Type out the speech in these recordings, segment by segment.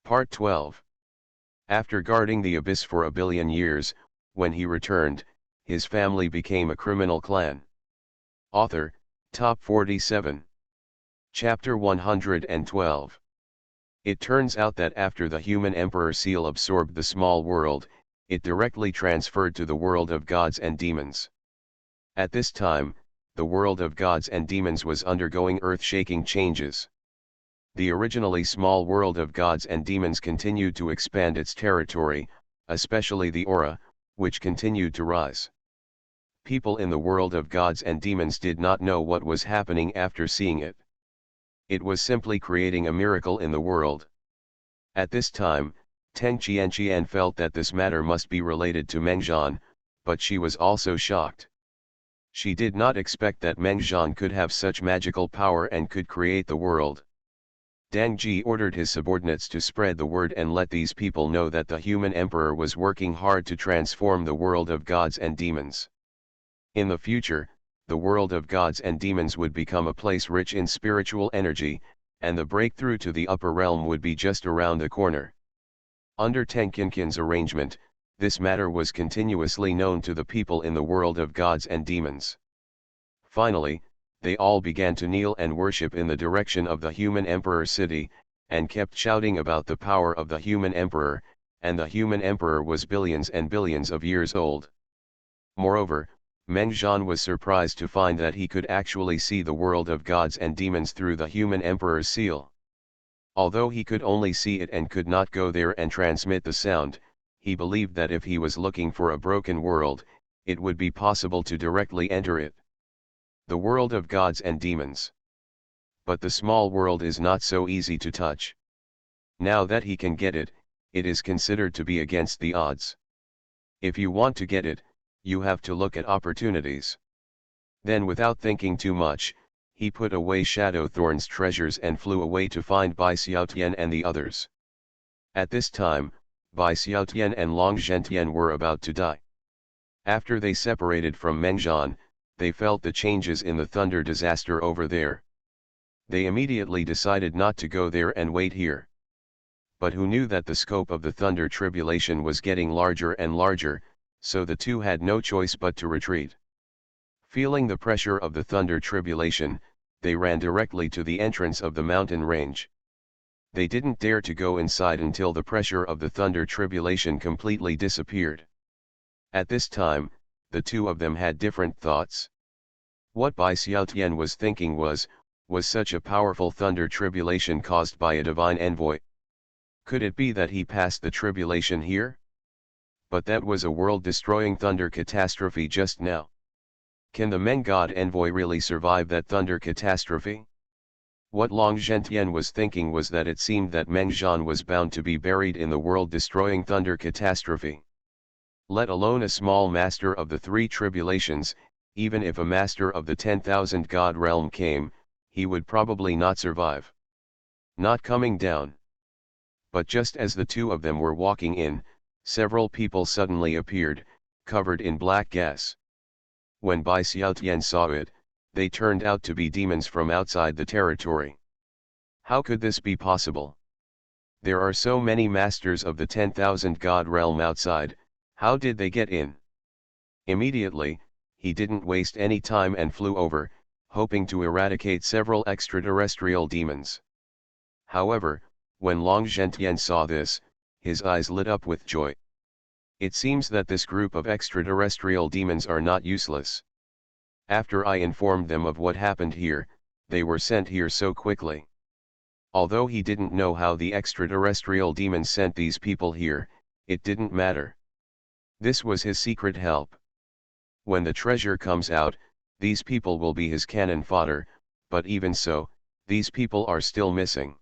Part 12. After guarding the abyss for 1 billion years, when he returned, his family became a criminal clan. Author, Top 47. Chapter 112. It turns out that after the human emperor seal absorbed the small world, it directly transferred to the world of gods and demons. At this time, the world of gods and demons was undergoing earth-shaking changes. The originally small world of gods and demons continued to expand its territory, especially the aura, which continued to rise. People in the world of gods and demons did not know what was happening after seeing it. It was simply creating a miracle in the world. At this time, Teng Qianqian felt that this matter must be related to Mengzhan, but she was also shocked. She did not expect that Mengzhan could have such magical power and could create the world. Dang Ji ordered his subordinates to spread the word and let these people know that the human emperor was working hard to transform the world of gods and demons. In the future, the world of gods and demons would become a place rich in spiritual energy, and the breakthrough to the upper realm would be just around the corner. Under Teng Qianqian's arrangement, this matter was continuously known to the people in the world of gods and demons. Finally, they all began to kneel and worship in the direction of the human emperor city, and kept shouting about the power of the human emperor, and the human emperor was billions and billions of years old. Moreover, Mengzhan was surprised to find that he could actually see the world of gods and demons through the human emperor's seal. Although he could only see it and could not go there and transmit the sound, he believed that if he was looking for a broken world, it would be possible to directly enter it. The world of gods and demons. But the small world is not so easy to touch. Now that he can get it, it is considered to be against the odds. If you want to get it, you have to look at opportunities. Then without thinking too much, he put away Shadowthorn's treasures and flew away to find Bai Xiaotian and the others. At this time, Bai Xiaotian and Long Zhentian were about to die. After they separated from Mengzhan, they felt the changes in the thunder disaster over there. They immediately decided not to go there and wait here. But who knew that the scope of the thunder tribulation was getting larger and larger, so the two had no choice but to retreat. Feeling the pressure of the thunder tribulation, they ran directly to the entrance of the mountain range. They didn't dare to go inside until the pressure of the thunder tribulation completely disappeared. At this time, the two of them had different thoughts. What Bai Xiaotian was thinking was such a powerful thunder tribulation caused by a divine envoy? Could it be that he passed the tribulation here? But that was a world-destroying thunder catastrophe just now. Can the Meng God envoy really survive that thunder catastrophe? What Long Zhentian was thinking was that it seemed that Mengzhan was bound to be buried in the world-destroying thunder catastrophe. Let alone a small master of the three tribulations, even if a master of the 10,000 god realm came, he would probably not survive. Not coming down. But just as the two of them were walking in, several people suddenly appeared, covered in black gas. When Bai Xiaotian saw it, they turned out to be demons from outside the territory. How could this be possible? There are so many masters of the 10,000 god realm outside, how did they get in? Immediately, he didn't waste any time and flew over, hoping to eradicate several extraterrestrial demons. However, when Long Zhentian saw this, his eyes lit up with joy. It seems that this group of extraterrestrial demons are not useless. After I informed them of what happened here, they were sent here so quickly. Although he didn't know how the extraterrestrial demons sent these people here, it didn't matter. This was his secret help. When the treasure comes out, these people will be his cannon fodder, but even so, these people are still missing.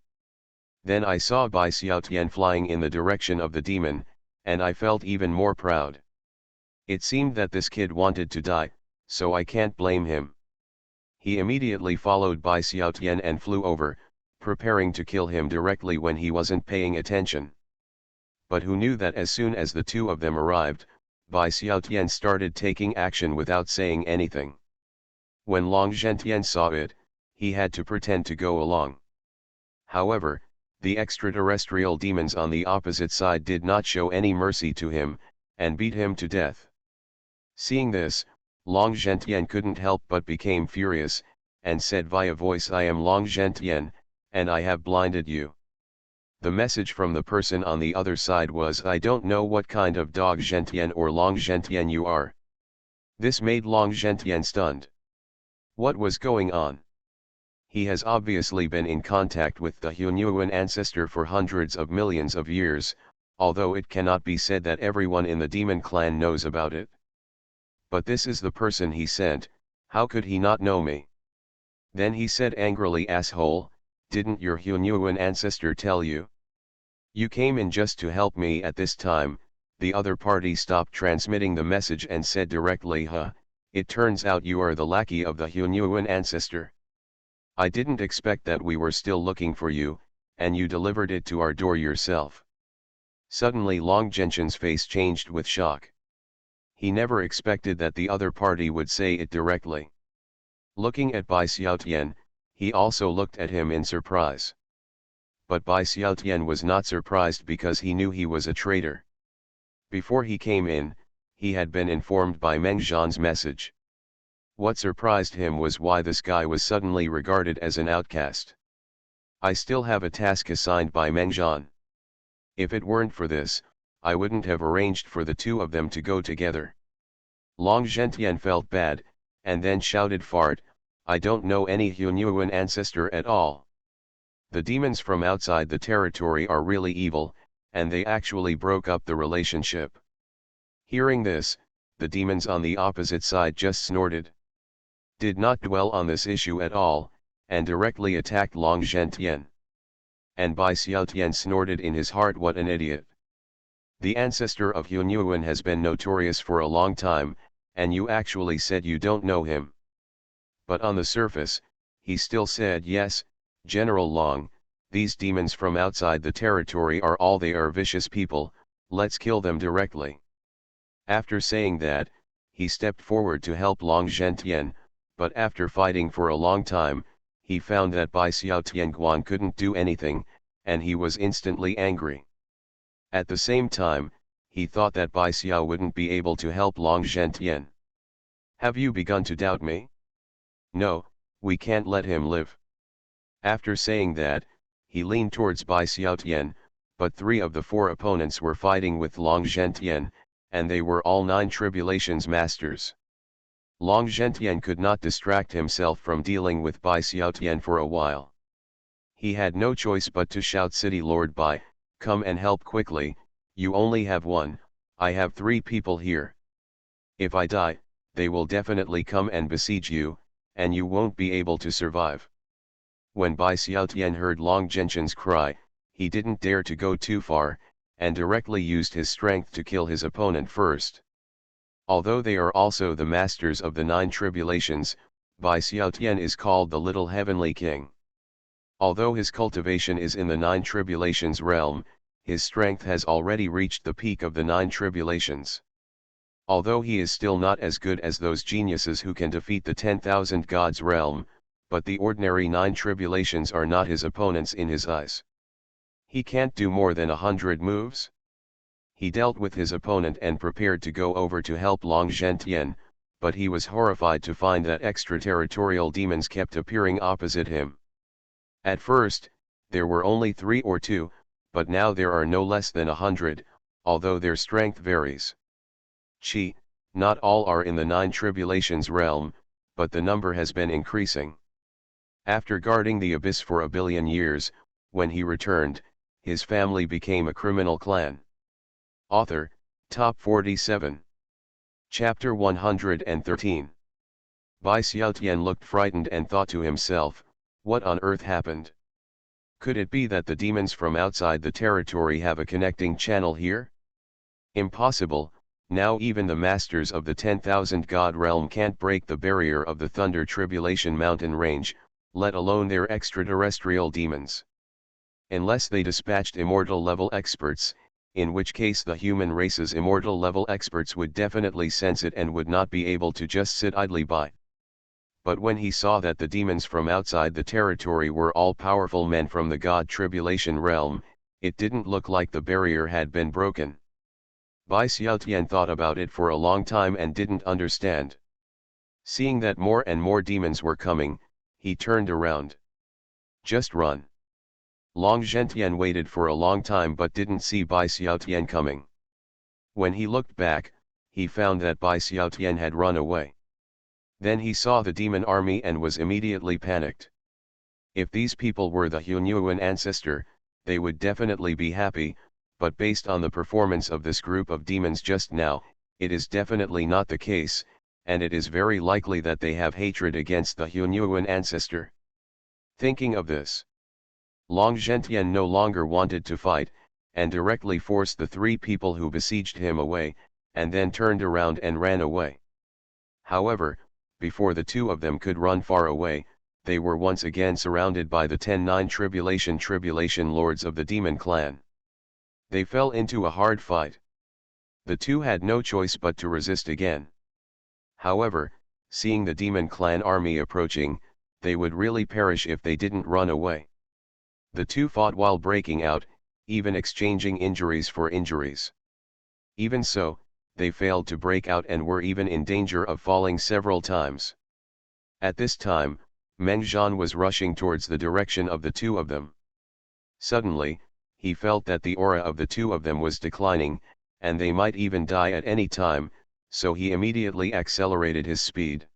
Then I saw Bai Xiaotian flying in the direction of the demon, and I felt even more proud. It seemed that this kid wanted to die, so I can't blame him. He immediately followed Bai Xiaotian and flew over, preparing to kill him directly when he wasn't paying attention. But who knew that as soon as the two of them arrived, Bai Xiaotian started taking action without saying anything. When Long Zhentian saw it, he had to pretend to go along. However, The extraterrestrial demons on the opposite side did not show any mercy to him, and beat him to death. Seeing this, Long Zhentian couldn't help but became furious, and said via voice, I am Long Zhentian, and I have blinded you. The message from the person on the other side was, I don't know what kind of dog Zhentian or Long Zhentian you are. This made Long Zhentian stunned. What was going on? He has obviously been in contact with the Hunyuan ancestor for hundreds of millions of years, although it cannot be said that everyone in the demon clan knows about it. But this is the person he sent, how could he not know me? Then he said angrily, asshole, didn't your Hunyuan ancestor tell you? You came in just to help me at this time. The other party stopped transmitting the message and said directly, it turns out you are the lackey of the Hunyuan ancestor. I didn't expect that we were still looking for you, and you delivered it to our door yourself. Suddenly Long Zhentian's face changed with shock. He never expected that the other party would say it directly. Looking at Bai Xiaotian, he also looked at him in surprise. But Bai Xiaotian was not surprised because he knew he was a traitor. Before he came in, he had been informed by Meng Zhan's message. What surprised him was why this guy was suddenly regarded as an outcast. I still have a task assigned by Meng Zhan. If it weren't for this, I wouldn't have arranged for the two of them to go together. Long Zhentian felt bad, and then shouted, fart, I don't know any Hunyuan ancestor at all. The demons from outside the territory are really evil, and they actually broke up the relationship. Hearing this, the demons on the opposite side just snorted. Did not dwell on this issue at all, and directly attacked Long Zhentian. And Bai Xiaotian snorted in his heart, what an idiot. The ancestor of Hunyuan has been notorious for a long time, and you actually said you don't know him. But on the surface, he still said, yes, General Long, these demons from outside the territory are all they are, vicious people, let's kill them directly. After saying that, he stepped forward to help Long Zhentian, but after fighting for a long time, he found that Bai Xiaotianguan couldn't do anything, and he was instantly angry. At the same time, he thought that Bai Xiao wouldn't be able to help Long Zhentian. Have you begun to doubt me? No, we can't let him live. After saying that, he leaned towards Bai Xiaotian, but 3 of the 4 opponents were fighting with Long Zhentian, and they were all 9 tribulations masters. Long Zhentian could not distract himself from dealing with Bai Xiaotian for a while. He had no choice but to shout, City Lord Bai, come and help quickly, you only have 1, I have 3 people here. If I die, they will definitely come and besiege you, and you won't be able to survive. When Bai Xiaotian heard Long Zhentian's cry, he didn't dare to go too far, and directly used his strength to kill his opponent first. Although they are also the masters of the 9 tribulations, Bai Xiaotian is called the Little Heavenly King. Although his cultivation is in the 9 tribulations realm, his strength has already reached the peak of the 9 tribulations. Although he is still not as good as those geniuses who can defeat the 10,000 gods realm, but the ordinary 9 tribulations are not his opponents in his eyes. He can't do more than 100 moves. He dealt with his opponent and prepared to go over to help Long Zhentian, but he was horrified to find that extraterritorial demons kept appearing opposite him. At first, there were only 3 or 2, but now there are no less than 100, although their strength varies. Not all are in the 9 tribulations realm, but the number has been increasing. After guarding the abyss for a billion years, when he returned, his family became a criminal clan. Author, Top 47. Chapter 113. Bai Xiaotian looked frightened and thought to himself, what on earth happened? Could it be that the demons from outside the territory have a connecting channel here? Impossible, now even the masters of the 10,000 god realm can't break the barrier of the Thunder Tribulation mountain range, let alone their extraterrestrial demons. Unless they dispatched immortal level experts, in which case the human race's immortal level experts would definitely sense it and would not be able to just sit idly by. But when he saw that the demons from outside the territory were all powerful men from the God Tribulation realm, it didn't look like the barrier had been broken. Bai Xiaotian thought about it for a long time and didn't understand. Seeing that more and more demons were coming, he turned around. Just run. Long Zhentian waited for a long time but didn't see Bai Xiaotian coming. When he looked back, he found that Bai Xiaotian had run away. Then he saw the demon army and was immediately panicked. If these people were the Hunyuan ancestor, they would definitely be happy, but based on the performance of this group of demons just now, it is definitely not the case, and it is very likely that they have hatred against the Hunyuan ancestor. Thinking of this, Long Zhentian no longer wanted to fight, and directly forced the three people who besieged him away, and then turned around and ran away. However, before the two of them could run far away, they were once again surrounded by the 10-9 tribulation lords of the demon clan. They fell into a hard fight. The two had no choice but to resist again. However, seeing the demon clan army approaching, they would really perish if they didn't run away. The two fought while breaking out, even exchanging injuries for injuries. Even so, they failed to break out and were even in danger of falling several times. At this time, Meng Zhan was rushing towards the direction of the two of them. Suddenly, he felt that the aura of the two of them was declining, and they might even die at any time, so he immediately accelerated his speed.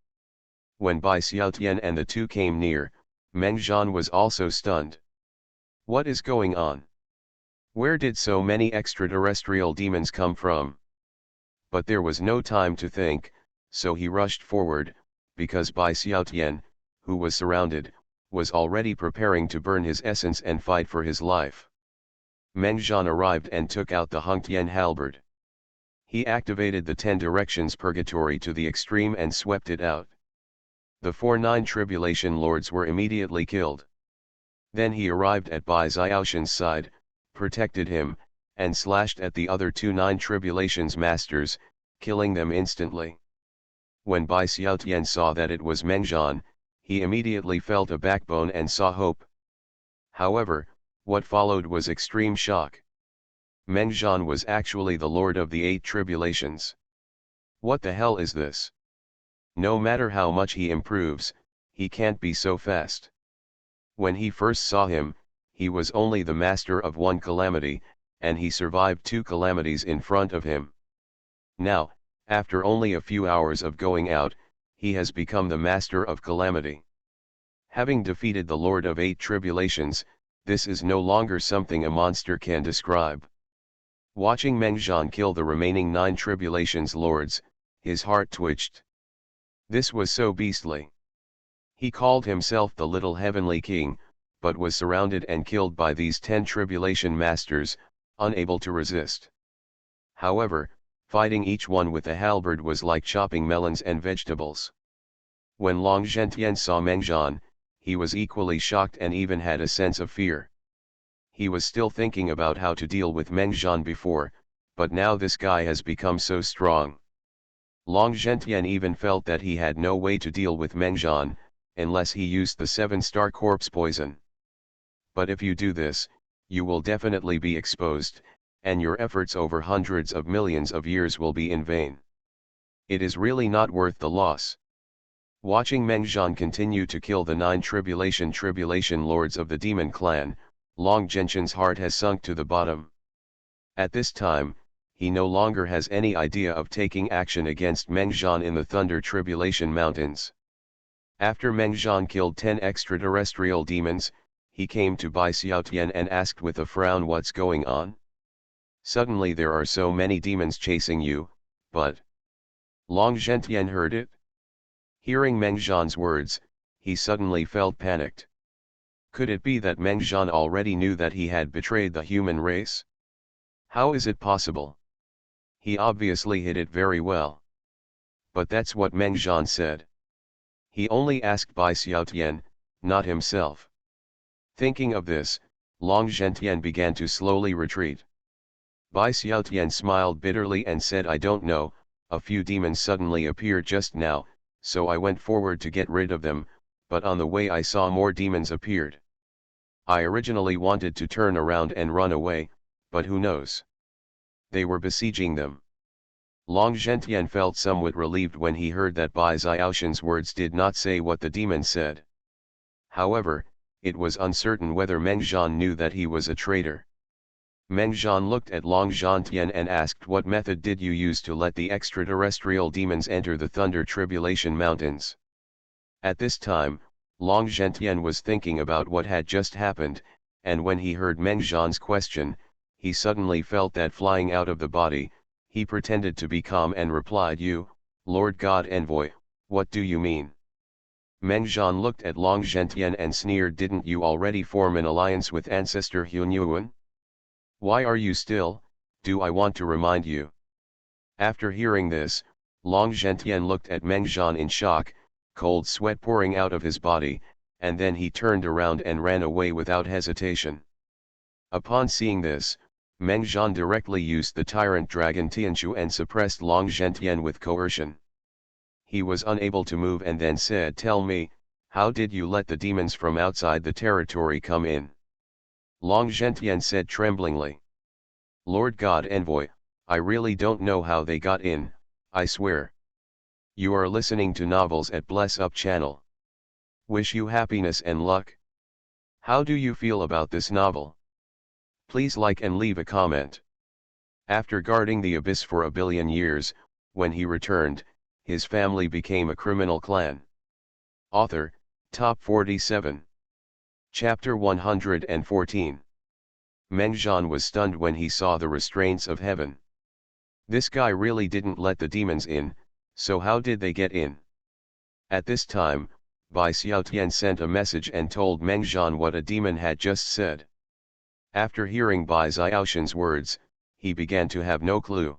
When Bai Xiaotian and the two came near, Meng Zhan was also stunned. What is going on? Where did so many extraterrestrial demons come from? But there was no time to think, so he rushed forward, because Bai Xiaotian, who was surrounded, was already preparing to burn his essence and fight for his life. Meng Zhan arrived and took out the Hongtian halberd. He activated the 10 directions purgatory to the extreme and swept it out. The 4-9 tribulation lords were immediately killed. Then he arrived at Bai Xiaotian's side, protected him, and slashed at the other 2-9 tribulations masters, killing them instantly. When Bai Xiaotian saw that it was Meng Zhan, he immediately felt a backbone and saw hope. However, what followed was extreme shock. Meng Zhan was actually the lord of the 8 tribulations. What the hell is this? No matter how much he improves, he can't be so fast. When he first saw him, he was only the master of 1 calamity, and he survived 2 calamities in front of him. Now, after only a few hours of going out, he has become the master of calamity. Having defeated the Lord of 8 tribulations, this is no longer something a monster can describe. Watching Meng Zhan kill the remaining 9 tribulations lords, his heart twitched. This was so beastly. He called himself the little heavenly king, but was surrounded and killed by these 10 tribulation masters, unable to resist. However, fighting each one with a halberd was like chopping melons and vegetables. When Long Zhentian saw Meng Zhan, he was equally shocked and even had a sense of fear. He was still thinking about how to deal with Meng Zhan before, but now this guy has become so strong. Long Zhentian even felt that he had no way to deal with Meng Zhan, unless he used the 7-star corpse poison. But if you do this, you will definitely be exposed, and your efforts over hundreds of millions of years will be in vain. It is really not worth the loss. Watching Meng Zhan continue to kill the 9 tribulation lords of the demon clan, Long Zhentian's heart has sunk to the bottom. At this time, he no longer has any idea of taking action against Meng Zhan in the Thunder Tribulation Mountains. After Meng Zhan killed 10 extraterrestrial demons, he came to Bai Xiaotian and asked with a frown, what's going on? Suddenly there are so many demons chasing you, but... Long Zhentian heard it. Hearing Meng Zhan's words, he suddenly felt panicked. Could it be that Meng Zhan already knew that he had betrayed the human race? How is it possible? He obviously hid it very well. But that's what Meng Zhan said. He only asked Bai Xiaotian, not himself. Thinking of this, Long Zhentian began to slowly retreat. Bai Xiaotian smiled bitterly and said, I don't know, a few demons suddenly appeared just now, so I went forward to get rid of them, but on the way I saw more demons appeared. I originally wanted to turn around and run away, but who knows? They were besieging them. Long Zhentian felt somewhat relieved when he heard that Bai Xiaoshan's words did not say what the demon said. However, it was uncertain whether Meng Zhan knew that he was a traitor. Meng Zhan looked at Long Zhentian and asked, what method did you use to let the extraterrestrial demons enter the Thunder Tribulation Mountains? At this time, Long Zhentian was thinking about what had just happened, and when he heard Meng Zhan's question, he suddenly felt that flying out of the body. He pretended to be calm and replied, "You, Lord God Envoy, what do you mean?" Meng Zhan looked at Long Zhentian and sneered, "Didn't you already form an alliance with ancestor Hunyuan? Why are you still? Do I want to remind you?" After hearing this, Long Zhentian looked at Meng Zhan in shock, cold sweat pouring out of his body, and then he turned around and ran away without hesitation. Upon seeing this, Meng Zhan directly used the tyrant dragon Tianchu and suppressed Long Zhentian with coercion. He was unable to move and then said, "Tell me, how did you let the demons from outside the territory come in?" Long Zhentian said tremblingly, "Lord God Envoy, I really don't know how they got in, I swear." You are listening to Novels at Bless Up channel. Wish you happiness and luck. How do you feel about this novel? Please like and leave a comment. After guarding the abyss for a billion years, when he returned, his family became a criminal clan. Author, Top 47. Chapter 114. Meng Zhan was stunned when he saw the restraints of heaven. This guy really didn't let the demons in, so how did they get in? At this time, Bai Xiaotian sent a message and told Meng Zhan what a demon had just said. After hearing Bai Xiaoshan's words, he began to have no clue.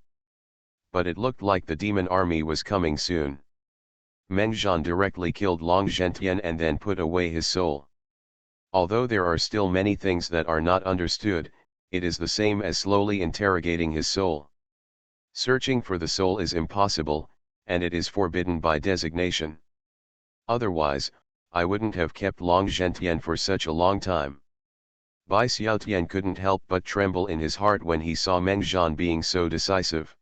But it looked like the demon army was coming soon. Meng Zhan directly killed Long Zhentian and then put away his soul. Although there are still many things that are not understood, it is the same as slowly interrogating his soul. Searching for the soul is impossible, and it is forbidden by designation. Otherwise, I wouldn't have kept Long Zhentian for such a long time. Bai Xiaotian couldn't help but tremble in his heart when he saw Meng Zhan being so decisive.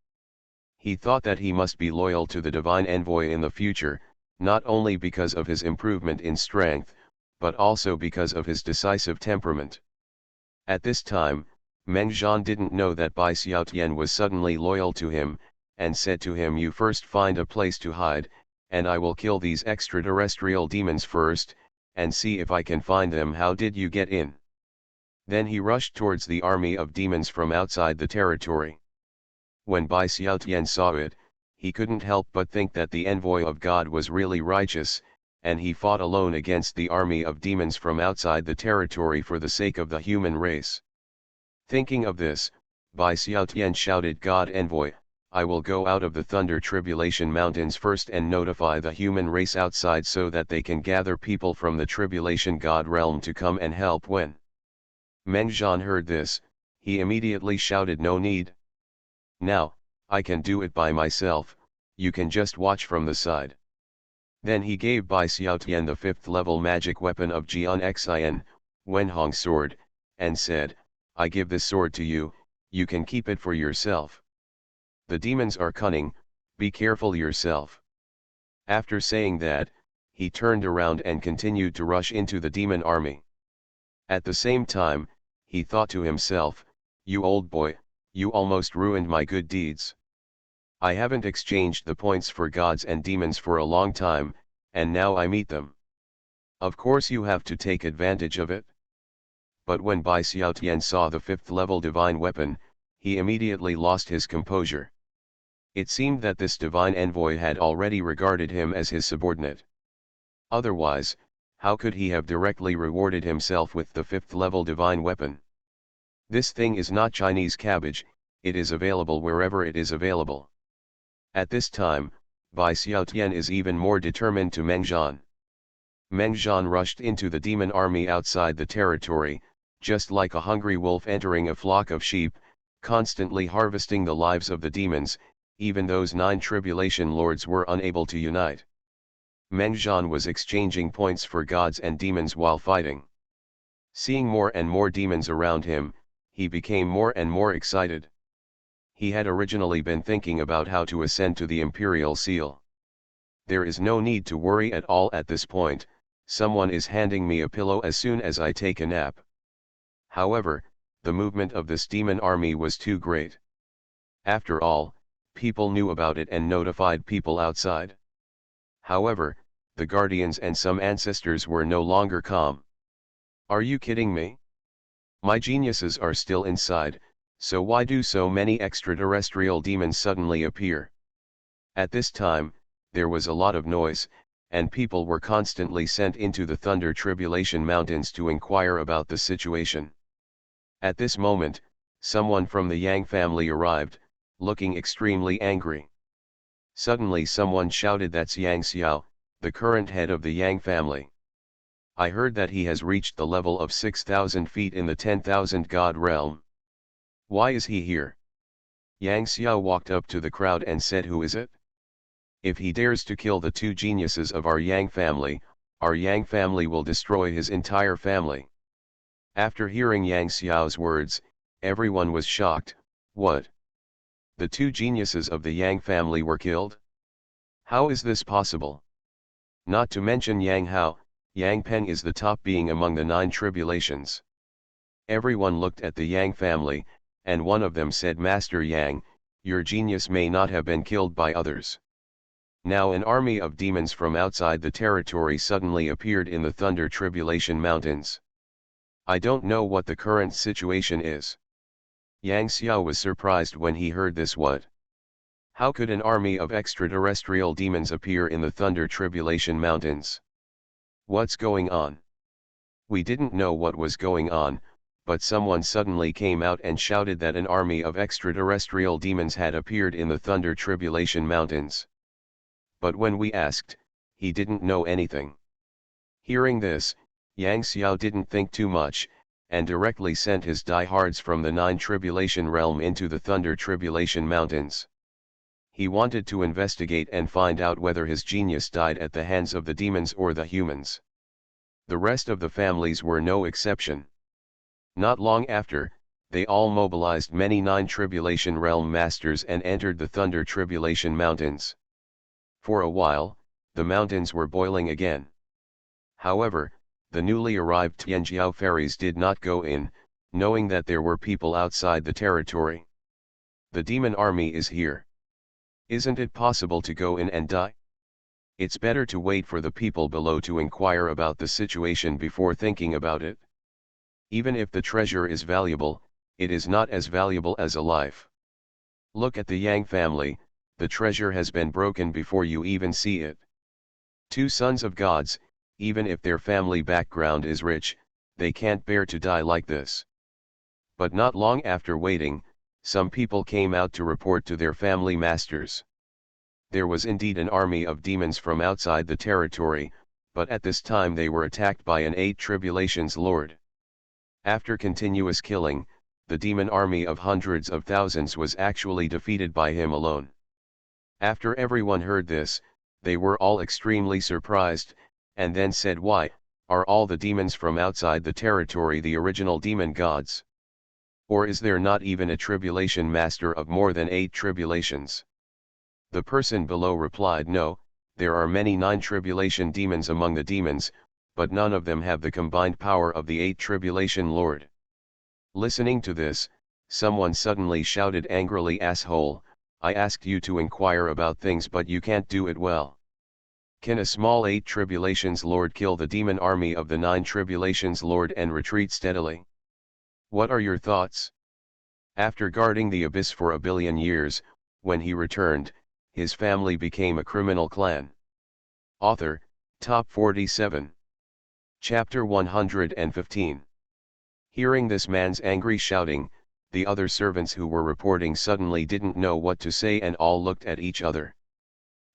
He thought that he must be loyal to the divine envoy in the future, not only because of his improvement in strength, but also because of his decisive temperament. At this time, Meng Zhan didn't know that Bai Xiaotian was suddenly loyal to him, and said to him, "You first find a place to hide, and I will kill these extraterrestrial demons first, and see if I can find them. How did you get in?" Then he rushed towards the army of demons from outside the territory. When Bai Xiaotian saw it, he couldn't help but think that the envoy of God was really righteous, and he fought alone against the army of demons from outside the territory for the sake of the human race. Thinking of this, Bai Xiaotian shouted, "God Envoy, I will go out of the Thunder Tribulation Mountains first and notify the human race outside so that they can gather people from the Tribulation God realm to come and help." When Meng Zhan heard this, he immediately shouted, "No need. Now, I can do it by myself, you can just watch from the side." Then he gave Bai Xiaotian the 5th level magic weapon of Jian Xian, Wenhong sword, and said, "I give this sword to you, you can keep it for yourself. The demons are cunning, be careful yourself." After saying that, he turned around and continued to rush into the demon army. At the same time, he thought to himself, "You old boy, you almost ruined my good deeds. I haven't exchanged the points for gods and demons for a long time, and now I meet them. Of course you have to take advantage of it." But when Bai Xiaotian saw the 5th level divine weapon, he immediately lost his composure. It seemed that this divine envoy had already regarded him as his subordinate. Otherwise, how could he have directly rewarded himself with the 5th level divine weapon? This thing is not Chinese cabbage, it is available wherever it is available. At this time, Bai Xiaotian is even more determined to Meng Zhan. Meng Zhan rushed into the demon army outside the territory, just like a hungry wolf entering a flock of sheep, constantly harvesting the lives of the demons. Even those 9 tribulation lords were unable to unite. Mengjian was exchanging points for gods and demons while fighting. Seeing more and more demons around him, he became more and more excited. He had originally been thinking about how to ascend to the imperial seal. There is no need to worry at all at this point, someone is handing me a pillow as soon as I take a nap. However, the movement of this demon army was too great. After all, people knew about it and notified people outside. However, the guardians and some ancestors were no longer calm. Are you kidding me? My geniuses are still inside, so why do so many extraterrestrial demons suddenly appear? At this time, there was a lot of noise, and people were constantly sent into the Thunder Tribulation Mountains to inquire about the situation. At this moment, someone from the Yang family arrived, looking extremely angry. Suddenly someone shouted, "That's Yang Xiao, the current head of the Yang family. I heard that he has reached the level of 6,000 feet in the 10,000 god realm. Why is he here?" Yang Xiao walked up to the crowd and said, "Who is it? If he dares to kill the two geniuses of our Yang family will destroy his entire family." After hearing Yang Xiao's words, everyone was shocked. What? The two geniuses of the Yang family were killed? How is this possible? Not to mention Yang Hao, Yang Peng is the top being among the 9 tribulations. Everyone looked at the Yang family, and one of them said, "Master Yang, your genius may not have been killed by others." Now an army of demons from outside the territory suddenly appeared in the Thunder Tribulation Mountains. I don't know what the current situation is. Yang Xiao was surprised when he heard this. What? How could an army of extraterrestrial demons appear in the Thunder Tribulation Mountains? What's going on? We didn't know what was going on, but someone suddenly came out and shouted that an army of extraterrestrial demons had appeared in the Thunder Tribulation Mountains. But when we asked, he didn't know anything. Hearing this, Yang Xiao didn't think too much, and directly sent his diehards from the 9 tribulation realm into the Thunder Tribulation Mountains. He wanted to investigate and find out whether his genius died at the hands of the demons or the humans. The rest of the families were no exception. Not long after, they all mobilized many 9 tribulation realm masters and entered the Thunder Tribulation Mountains. For a while, the mountains were boiling again. However, the newly arrived Tianjiao fairies did not go in, knowing that there were people outside the territory. The demon army is here. Isn't it possible to go in and die? It's better to wait for the people below to inquire about the situation before thinking about it. Even if the treasure is valuable, it is not as valuable as a life. Look at the Yang family, the treasure has been broken before you even see it. 2 sons of gods, even if their family background is rich, they can't bear to die like this. But not long after waiting, some people came out to report to their family masters. There was indeed an army of demons from outside the territory, but at this time they were attacked by an 8 tribulations lord. After continuous killing, the demon army of hundreds of thousands was actually defeated by him alone. After everyone heard this, they were all extremely surprised, and then said, "Why, are all the demons from outside the territory the original demon gods? Or is there not even a tribulation master of more than 8 tribulations?" The person below replied, "No, there are many 9 tribulation demons among the demons, but none of them have the combined power of the 8 tribulation lord." Listening to this, someone suddenly shouted angrily, "Asshole, I asked you to inquire about things but you can't do it well. Can a small 8 tribulations lord kill the demon army of the 9 tribulations lord and retreat steadily? What are your thoughts?" After guarding the abyss for a billion years, when he returned, his family became a criminal clan. Author, Top 47. Chapter 115. Hearing this man's angry shouting, the other servants who were reporting suddenly didn't know what to say and all looked at each other.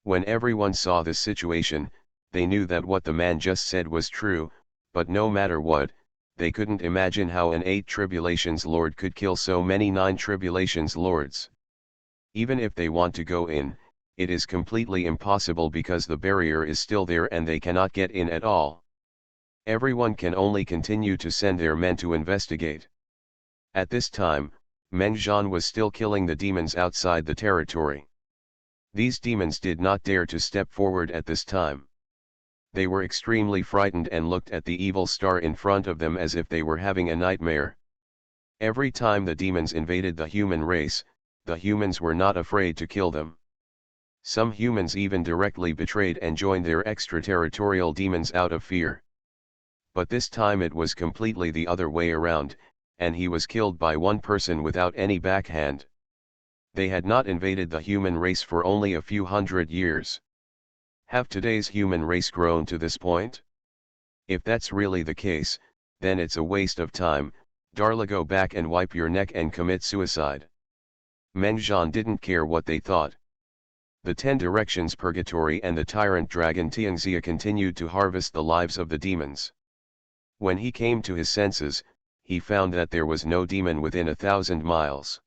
When everyone saw this situation, they knew that what the man just said was true, but no matter what, they couldn't imagine how an 8 tribulations lord could kill so many 9 tribulations lords. Even if they want to go in, it is completely impossible because the barrier is still there and they cannot get in at all. Everyone can only continue to send their men to investigate. At this time, Meng Zhan was still killing the demons outside the territory. These demons did not dare to step forward at this time. They were extremely frightened and looked at the evil star in front of them as if they were having a nightmare. Every time the demons invaded the human race, the humans were not afraid to kill them. Some humans even directly betrayed and joined their extraterritorial demons out of fear. But this time it was completely the other way around, and he was killed by one person without any backhand. They had not invaded the human race for only a few hundred years. Have today's human race grown to this point? If that's really the case, then it's a waste of time. Darla, go back and wipe your neck and commit suicide. Meng Zhan didn't care what they thought. The 10 Directions Purgatory and the tyrant dragon Tianxia continued to harvest the lives of the demons. When he came to his senses, he found that there was no demon within 1,000 miles.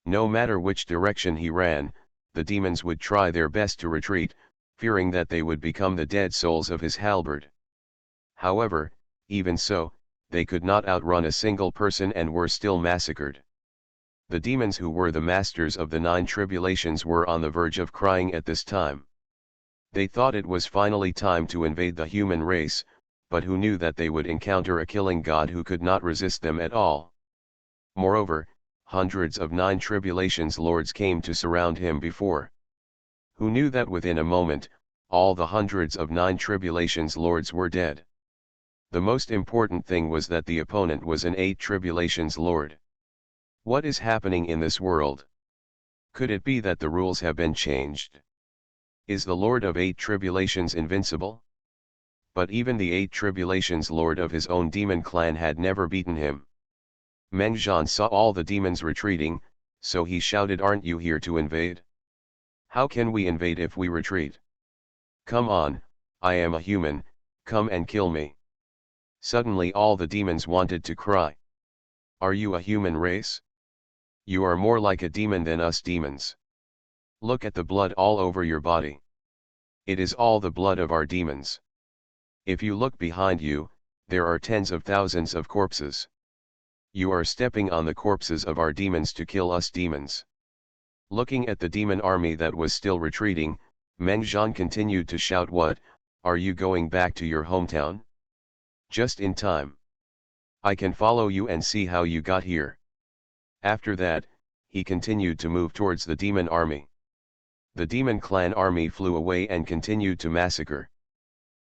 No matter which direction he ran, the demons would try their best to retreat, fearing that they would become the dead souls of his halberd. However, even so, they could not outrun a single person and were still massacred. The demons who were the masters of the 9 tribulations were on the verge of crying at this time. They thought it was finally time to invade the human race, but who knew that they would encounter a killing god who could not resist them at all. Moreover, hundreds of 9 tribulations lords came to surround him before. Who knew that within a moment, all the hundreds of 9 tribulations lords were dead? The most important thing was that the opponent was an 8 tribulations lord. What is happening in this world? Could it be that the rules have been changed? Is the Lord of 8 tribulations invincible? But even the 8 tribulations lord of his own demon clan had never beaten him. Meng Zhan saw all the demons retreating, so he shouted, "Aren't you here to invade? How can we invade if we retreat? Come on, I am a human, come and kill me." Suddenly all the demons wanted to cry. Are you a human race? You are more like a demon than us demons. Look at the blood all over your body. It is all the blood of our demons. If you look behind you, there are tens of thousands of corpses. You are stepping on the corpses of our demons to kill us demons. Looking at the demon army that was still retreating, Meng Zhan continued to shout, "What, are you going back to your hometown? Just in time. I can follow you and see how you got here." After that, he continued to move towards the demon army. The demon clan army flew away and continued to massacre.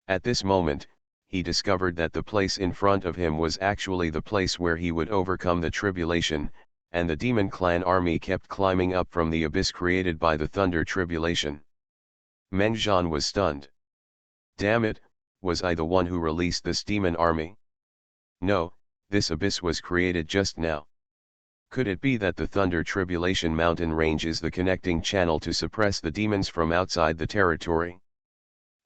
At this moment, he discovered that the place in front of him was actually the place where he would overcome the tribulation, and the demon clan army kept climbing up from the abyss created by the thunder tribulation. Meng Zhan was stunned. Damn it, was I the one who released this demon army? No, this abyss was created just now. Could it be that the thunder tribulation mountain range is the connecting channel to suppress the demons from outside the territory?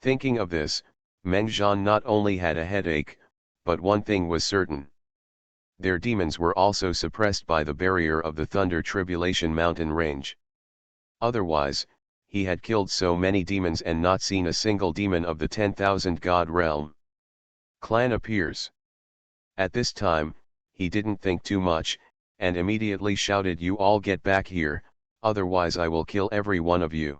Thinking of this, Meng Zhan not only had a headache, but one thing was certain. Their demons were also suppressed by the barrier of the thunder tribulation mountain range. Otherwise, he had killed so many demons and not seen a single demon of the 10,000 god realm. Clan appears. At this time, he didn't think too much, and immediately shouted, "You all get back here, otherwise I will kill every one of you."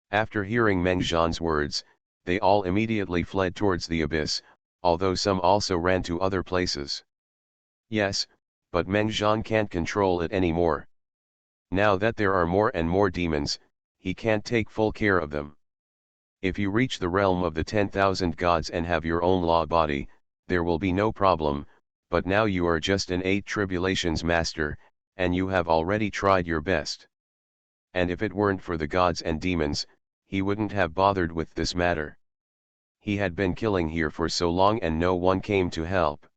After hearing Meng Zhan's words, they all immediately fled towards the abyss, although some also ran to other places. Yes, but Meng Zhan can't control it anymore. Now that there are more and more demons, he can't take full care of them. If you reach the realm of the 10,000 gods and have your own law body, there will be no problem, but now you are just an 8 tribulations master, and you have already tried your best. And if it weren't for the gods and demons, he wouldn't have bothered with this matter. He had been killing here for so long and no one came to help.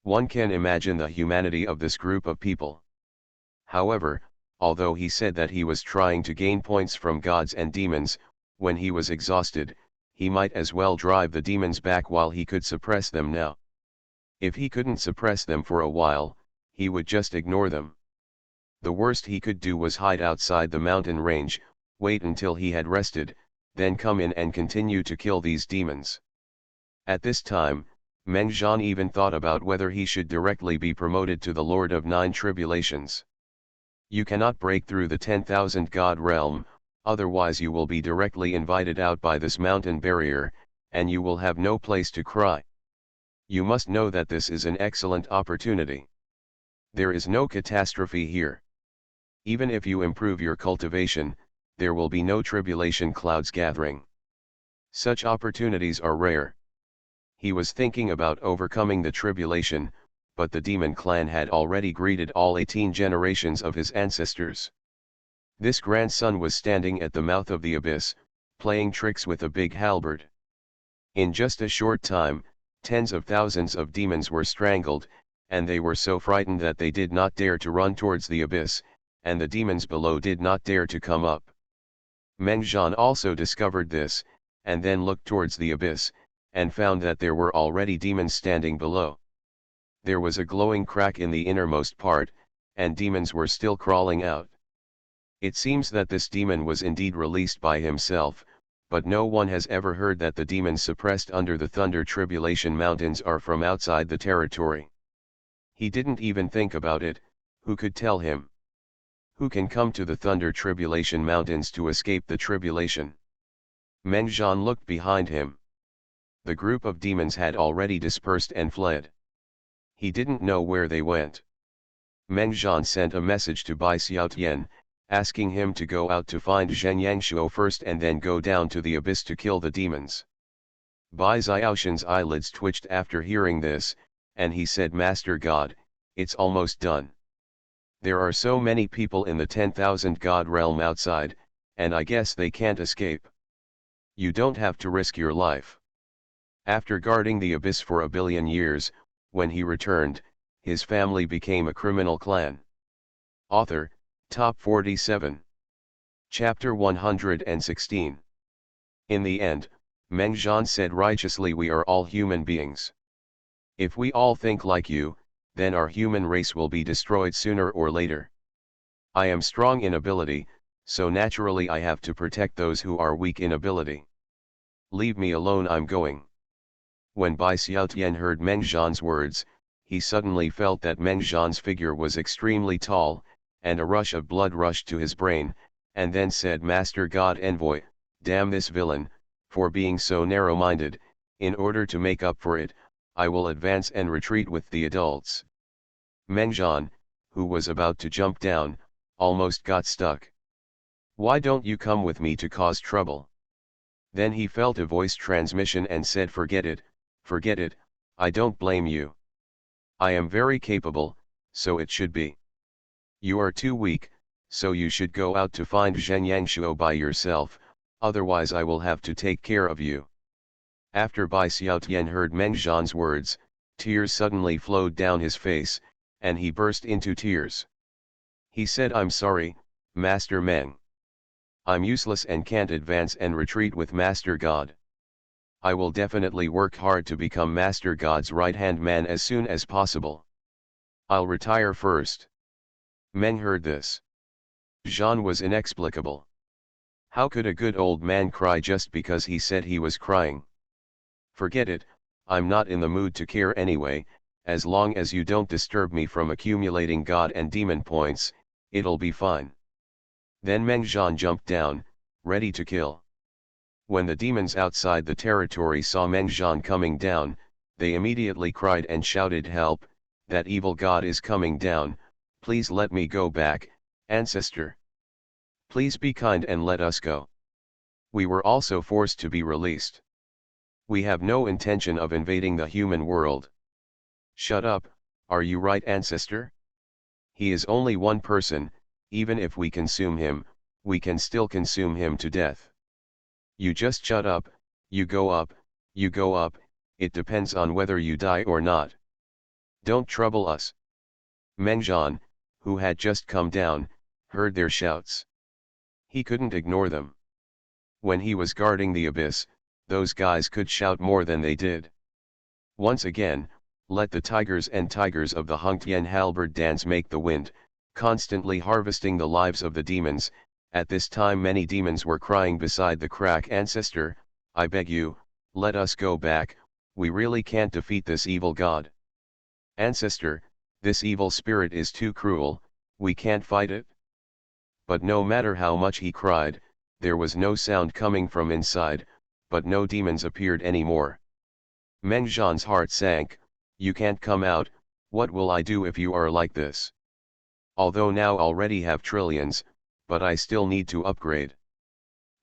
One can imagine the humanity of this group of people. However, although he said that he was trying to gain points from gods and demons, when he was exhausted, he might as well drive the demons back while he could suppress them now. If he couldn't suppress them for a while, he would just ignore them. The worst he could do was hide outside the mountain range, wait until he had rested, then come in and continue to kill these demons. At this time, Meng-Zhan even thought about whether he should directly be promoted to the Lord of Nine Tribulations. You cannot break through the 10,000 god realm, otherwise you will be directly invited out by this mountain barrier, and you will have no place to cry. You must know that this is an excellent opportunity. There is no catastrophe here. Even if you improve your cultivation, there will be no tribulation clouds gathering. Such opportunities are rare. He was thinking about overcoming the tribulation, but the demon clan had already greeted all 18 generations of his ancestors. This grandson was standing at the mouth of the abyss, playing tricks with a big halberd. In just a short time, tens of thousands of demons were strangled, and they were so frightened that they did not dare to run towards the abyss, and the demons below did not dare to come up. Meng-Zhan also discovered this, and then looked towards the abyss, and found that there were already demons standing below. There was a glowing crack in the innermost part, and demons were still crawling out. It seems that this demon was indeed released by himself, but no one has ever heard that the demons suppressed under the Thunder Tribulation Mountains are from outside the territory. He didn't even think about it. Who could tell him? Who can come to the Thunder Tribulation Mountains to escape the tribulation? Meng-Zhan looked behind him. The group of demons had already dispersed and fled. He didn't know where they went. Meng-Zhan sent a message to Bai Xiaotian, asking him to go out to find Zhen Yangshuo first and then go down to the abyss to kill the demons. Bai Xiaotian's eyelids twitched after hearing this, and he said, "Master God, it's almost done. There are so many people in the 10,000 god realm outside, and I guess they can't escape. You don't have to risk your life." After guarding the abyss for 1,000,000,000 years, when he returned, his family became a criminal clan. Author, Top 47. Chapter 116. In the end, Meng-Zhan said righteously, "We are all human beings. If we all think like you, then our human race will be destroyed sooner or later. I am strong in ability, so naturally I have to protect those who are weak in ability. Leave me alone, I'm going." When Bai Xiaotian heard Meng-Zhan's words, he suddenly felt that Meng-Zhan's figure was extremely tall, and a rush of blood rushed to his brain, and then said, "Master God Envoy, damn this villain, for being so narrow-minded. In order to make up for it, I will advance and retreat with the adults." Meng-Zhan, who was about to jump down, almost got stuck. "Why don't you come with me to cause trouble?" Then he felt a voice transmission and said, forget it, I don't blame you. I am very capable, so it should be. You are too weak, so you should go out to find Zhen Yangshuo by yourself, otherwise I will have to take care of you." After Bai Xiaotian heard Meng-Zhan's words, tears suddenly flowed down his face, and he burst into tears. He said, "I'm sorry, Master Meng. I'm useless and can't advance and retreat with Master God. I will definitely work hard to become Master God's right-hand man as soon as possible. I'll retire first." Meng heard this. Zhan was inexplicable. How could a good old man cry just because he said he was crying? "Forget it, I'm not in the mood to care anyway. As long as you don't disturb me from accumulating god and demon points, it'll be fine." Then Meng-Zhan jumped down, ready to kill. When the demons outside the territory saw Meng-Zhan coming down, they immediately cried and shouted, "Help, that evil god is coming down, please let me go back, ancestor. Please be kind and let us go. We were also forced to be released. We have no intention of invading the human world." "Shut up, are you right, ancestor? He is only one person, even if we consume him, we can still consume him to death. You just shut up, you go up, it depends on whether you die or not. Don't trouble us." Meng-Zhan, who had just come down, heard their shouts. He couldn't ignore them. When he was guarding the abyss, those guys could shout more than they did. Once again, let the tigers and tigers of the Hungtian halberd dance make the wind, constantly harvesting the lives of the demons, At this time many demons were crying beside the crack. Ancestor, I beg you, let us go back, we really can't defeat this evil god. Ancestor, this evil spirit is too cruel, we can't fight it. But no matter how much he cried, there was no sound coming from inside, but no demons appeared anymore. Mengjian's heart sank. You can't come out, what will I do if you are like this? Although now already have trillions, but I still need to upgrade.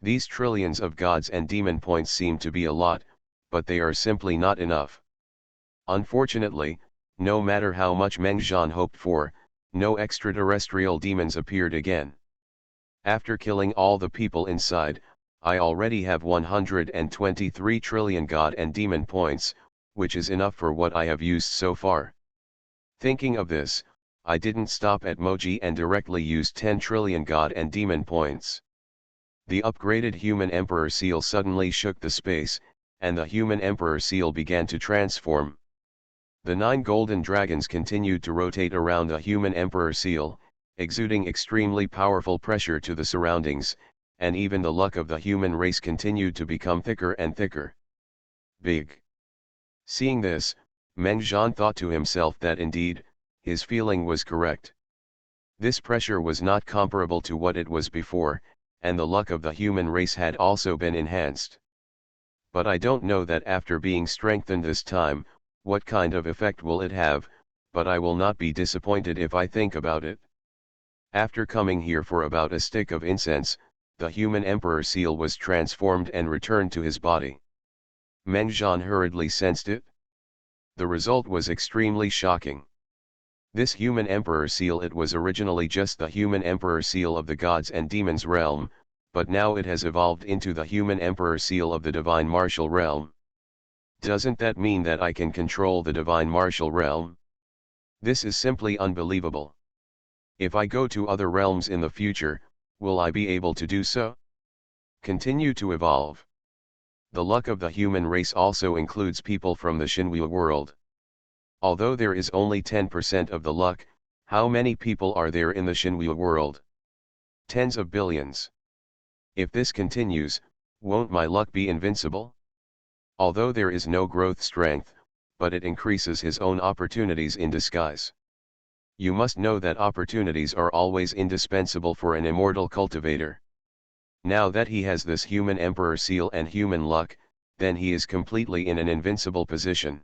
These trillions of gods and demon points seem to be a lot, but they are simply not enough. Unfortunately, no matter how much Mengjian hoped for, no extraterrestrial demons appeared again. After killing all the people inside, I already have 123 trillion god and demon points, which is enough for what I have used so far. Thinking of this, I didn't stop at Moji and directly used 10 trillion god and demon points. The upgraded human emperor seal suddenly shook the space, and the human emperor seal began to transform. The 9 golden dragons continued to rotate around the human emperor seal, exuding extremely powerful pressure to the surroundings, and even the luck of the human race continued to become thicker and thicker. Big. Seeing this, Mengjian thought to himself that indeed, his feeling was correct. This pressure was not comparable to what it was before, and the luck of the human race had also been enhanced. But I don't know that after being strengthened this time, what kind of effect will it have, but I will not be disappointed if I think about it. After coming here for about a stick of incense, the human emperor seal was transformed and returned to his body. Mengjian hurriedly sensed it. The result was extremely shocking. This human emperor seal, it was originally just the human emperor seal of the gods and demons realm, but now it has evolved into the human emperor seal of the divine martial realm. Doesn't that mean that I can control the divine martial realm? This is simply unbelievable. If I go to other realms in the future, will I be able to do so? Continue to evolve. The luck of the human race also includes people from the Shinhui world. Although there is only 10% of the luck, how many people are there in the Shinhui world? Tens of billions. If this continues, won't my luck be invincible? Although there is no growth strength, but it increases his own opportunities in disguise. You must know that opportunities are always indispensable for an immortal cultivator. Now that he has this human emperor seal and human luck, then he is completely in an invincible position.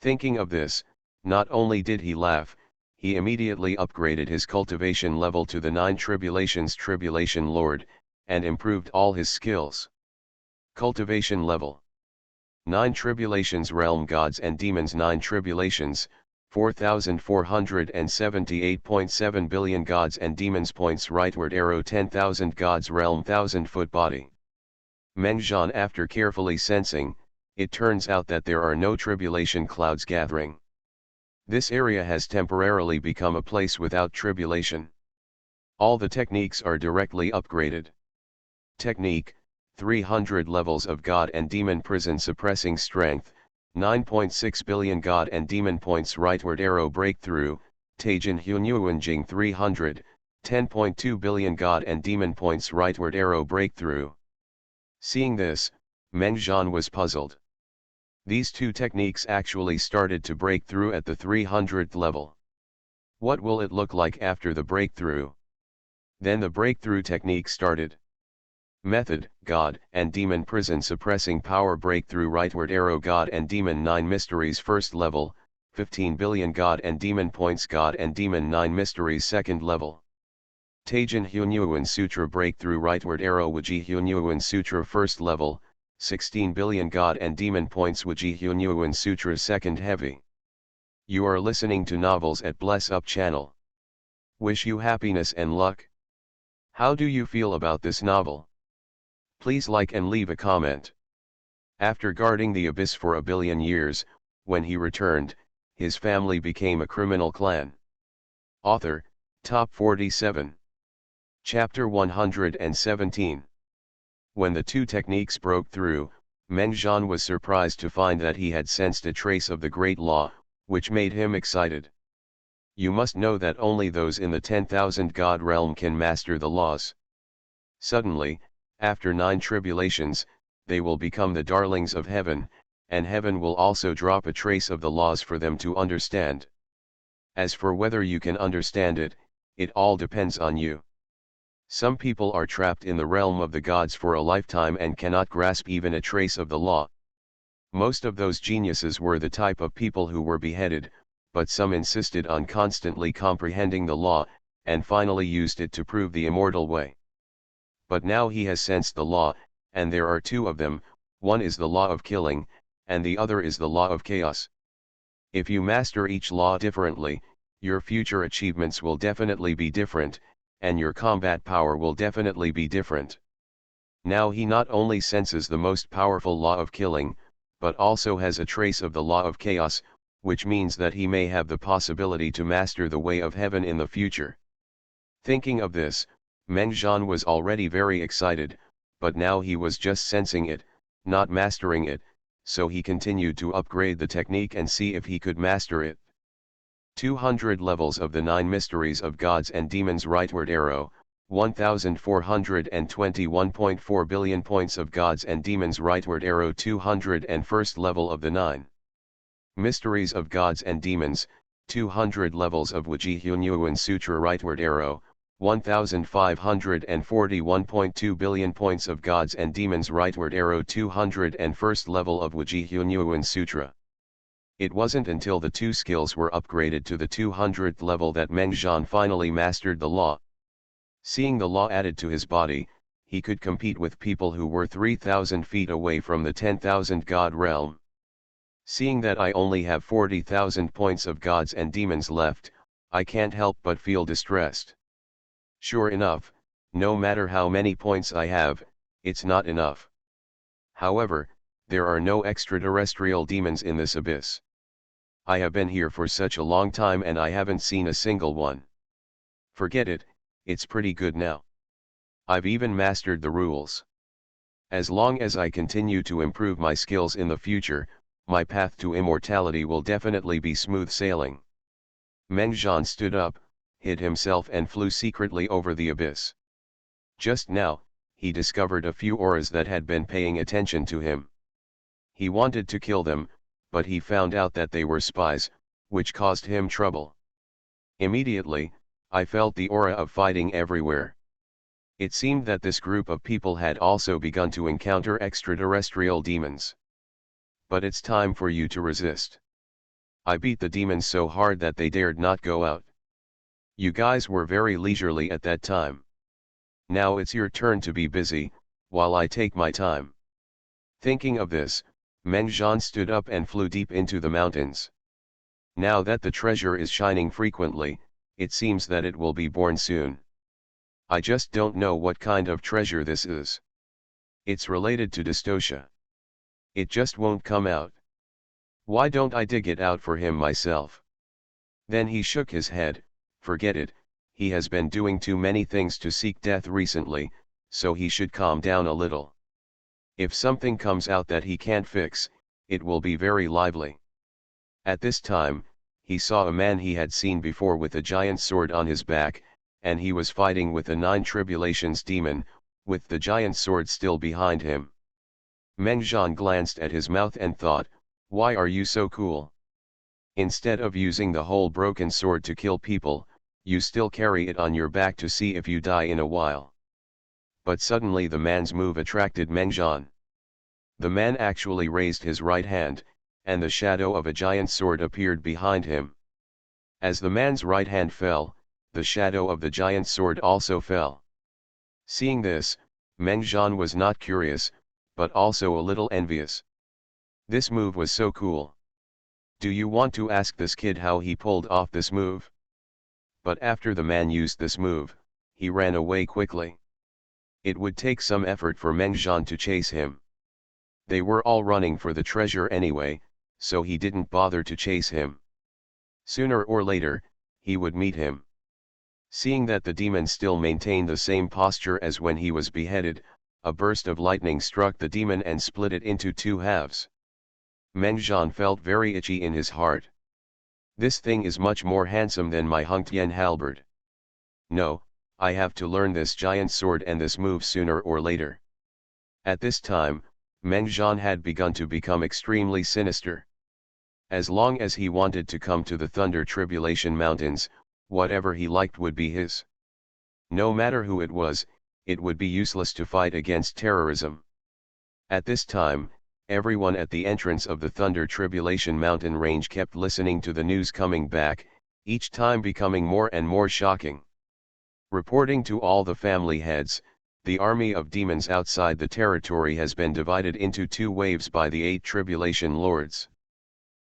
Thinking of this, not only did he laugh, he immediately upgraded his cultivation level to the 9 tribulations Tribulation Lord, and improved all his skills. Cultivation level. 9 tribulations realm gods and demons 9 tribulations, 4,478.7 billion gods and demons points rightward arrow 10,000 gods realm 1,000 foot body. Mengjian after carefully sensing, it turns out that there are no tribulation clouds gathering. This area has temporarily become a place without tribulation. All the techniques are directly upgraded. Technique, 300 levels of God and Demon prison suppressing strength, 9.6 billion God and Demon points rightward arrow breakthrough, Taijin Hunyuanjing 300, 10.2 billion God and Demon points rightward arrow breakthrough. Seeing this, Mengjian was puzzled. These two techniques actually started to break through at the 300th level. What will it look like after the breakthrough? Then the breakthrough technique started. Method, God and Demon prison suppressing power breakthrough rightward arrow God and Demon 9 mysteries first level, 15 billion God and Demon points God and Demon 9 mysteries second level. Taijin Hunyuan Sutra breakthrough rightward arrow Wuji Hunyuan Sutra first level, 16 billion God and Demon points Wuji Hunyuan Sutra second heavy. You are listening to Novels at Bless Up channel. Wish you happiness and luck. How do you feel about this novel? Please like and leave a comment. After guarding the abyss for 1 billion years, when he returned, his family became a criminal clan. Author, Top 47. Chapter 117. When the two techniques broke through, Mengjian was surprised to find that he had sensed a trace of the Great Law, which made him excited. You must know that only those in the 10,000 God realm can master the laws. Suddenly, after 9 tribulations, they will become the darlings of heaven, and heaven will also drop a trace of the laws for them to understand. As for whether you can understand it, it all depends on you. Some people are trapped in the realm of the gods for a lifetime and cannot grasp even a trace of the law. Most of those geniuses were the type of people who were beheaded, but some insisted on constantly comprehending the law, and finally used it to prove the immortal way. But now he has sensed the law, and there are two of them, one is the law of killing, and the other is the law of chaos. If you master each law differently, your future achievements will definitely be different, and your combat power will definitely be different. Now he not only senses the most powerful law of killing, but also has a trace of the law of chaos, which means that he may have the possibility to master the way of heaven in the future. Thinking of this, Meng Zhan was already very excited, but now he was just sensing it, not mastering it, so he continued to upgrade the technique and see if he could master it. 200 levels of the 9 mysteries of gods and demons rightward arrow, 1421.4 billion points of gods and demons rightward arrow 201st level of the 9 mysteries of gods and demons, 200 levels of Wujihungyuan Sutra rightward arrow, 1541.2 billion points of gods and demons rightward arrow 201st level of Wujihungyuan Sutra. It wasn't until the two skills were upgraded to the 200th level that Meng Zhan finally mastered the law. Seeing the law added to his body, he could compete with people who were 3,000 feet away from the 10,000 god realm. Seeing that I only have 40,000 points of gods and demons left, I can't help but feel distressed. Sure enough, no matter how many points I have, it's not enough. However, there are no extraterrestrial demons in this abyss. I have been here for such a long time and I haven't seen a single one. Forget it, it's pretty good now. I've even mastered the rules. As long as I continue to improve my skills in the future, my path to immortality will definitely be smooth sailing. Meng Zhan stood up, hid himself and flew secretly over the abyss. Just now, he discovered a few auras that had been paying attention to him. He wanted to kill them, but he found out that they were spies, which caused him trouble. Immediately, I felt the aura of fighting everywhere. It seemed that this group of people had also begun to encounter extraterrestrial demons. But it's time for you to resist. I beat the demons so hard that they dared not go out. You guys were very leisurely at that time. Now it's your turn to be busy, while I take my time. Thinking of this, Meng Zhan stood up and flew deep into the mountains. Now that the treasure is shining frequently, it seems that it will be born soon. I just don't know what kind of treasure this is. It's related to dystocia. It just won't come out. Why don't I dig it out for him myself? Then he shook his head. Forget it, he has been doing too many things to seek death recently, so he should calm down a little. If something comes out that he can't fix, it will be very lively. At this time, he saw a man he had seen before with a giant sword on his back, and he was fighting with a 9 tribulations demon, with the giant sword still behind him. Meng Zhan glanced at his mouth and thought, why are you so cool? Instead of using the whole broken sword to kill people, you still carry it on your back to see if you die in a while. But suddenly the man's move attracted Meng Zhan. The man actually raised his right hand, and the shadow of a giant sword appeared behind him. As the man's right hand fell, the shadow of the giant sword also fell. Seeing this, Meng Zhan was not curious, but also a little envious. This move was so cool. Do you want to ask this kid how he pulled off this move? But after the man used this move, he ran away quickly. It would take some effort for Meng Zhan to chase him. They were all running for the treasure anyway, so he didn't bother to chase him. Sooner or later, he would meet him. Seeing that the demon still maintained the same posture as when he was beheaded, a burst of lightning struck the demon and split it into 2 halves. Meng Zhan felt very itchy in his heart. This thing is much more handsome than my Hungtian halberd. No, I have to learn this giant sword and this move sooner or later. At this time, Meng Zhan had begun to become extremely sinister. As long as he wanted to come to the Thunder Tribulation Mountains, whatever he liked would be his. No matter who it would be useless to fight against terrorism. At this time, everyone at the entrance of the Thunder Tribulation mountain range kept listening to the news coming back, each time becoming more and more shocking. Reporting to all the family heads, the army of demons outside the territory has been divided into two waves by the 8 tribulation lords.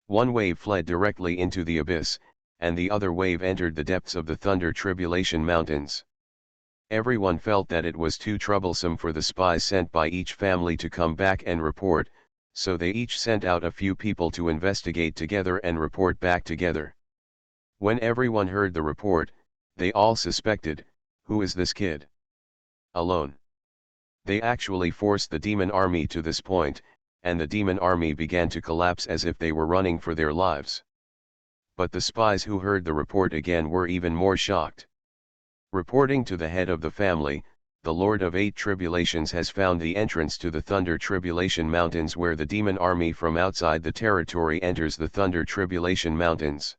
One wave fled directly into the abyss, and the other wave entered the depths of the Thunder Tribulation mountains. Everyone felt that it was too troublesome for the spies sent by each family to come back and report, so they each sent out a few people to investigate together and report back together. When everyone heard the report, they all suspected, who is this kid? Alone. They actually forced the demon army to this point, and the demon army began to collapse as if they were running for their lives. But the spies who heard the report again were even more shocked. Reporting to the head of the family, the Lord of 8 Tribulations has found the entrance to the Thunder Tribulation Mountains where the demon army from outside the territory enters the Thunder Tribulation Mountains.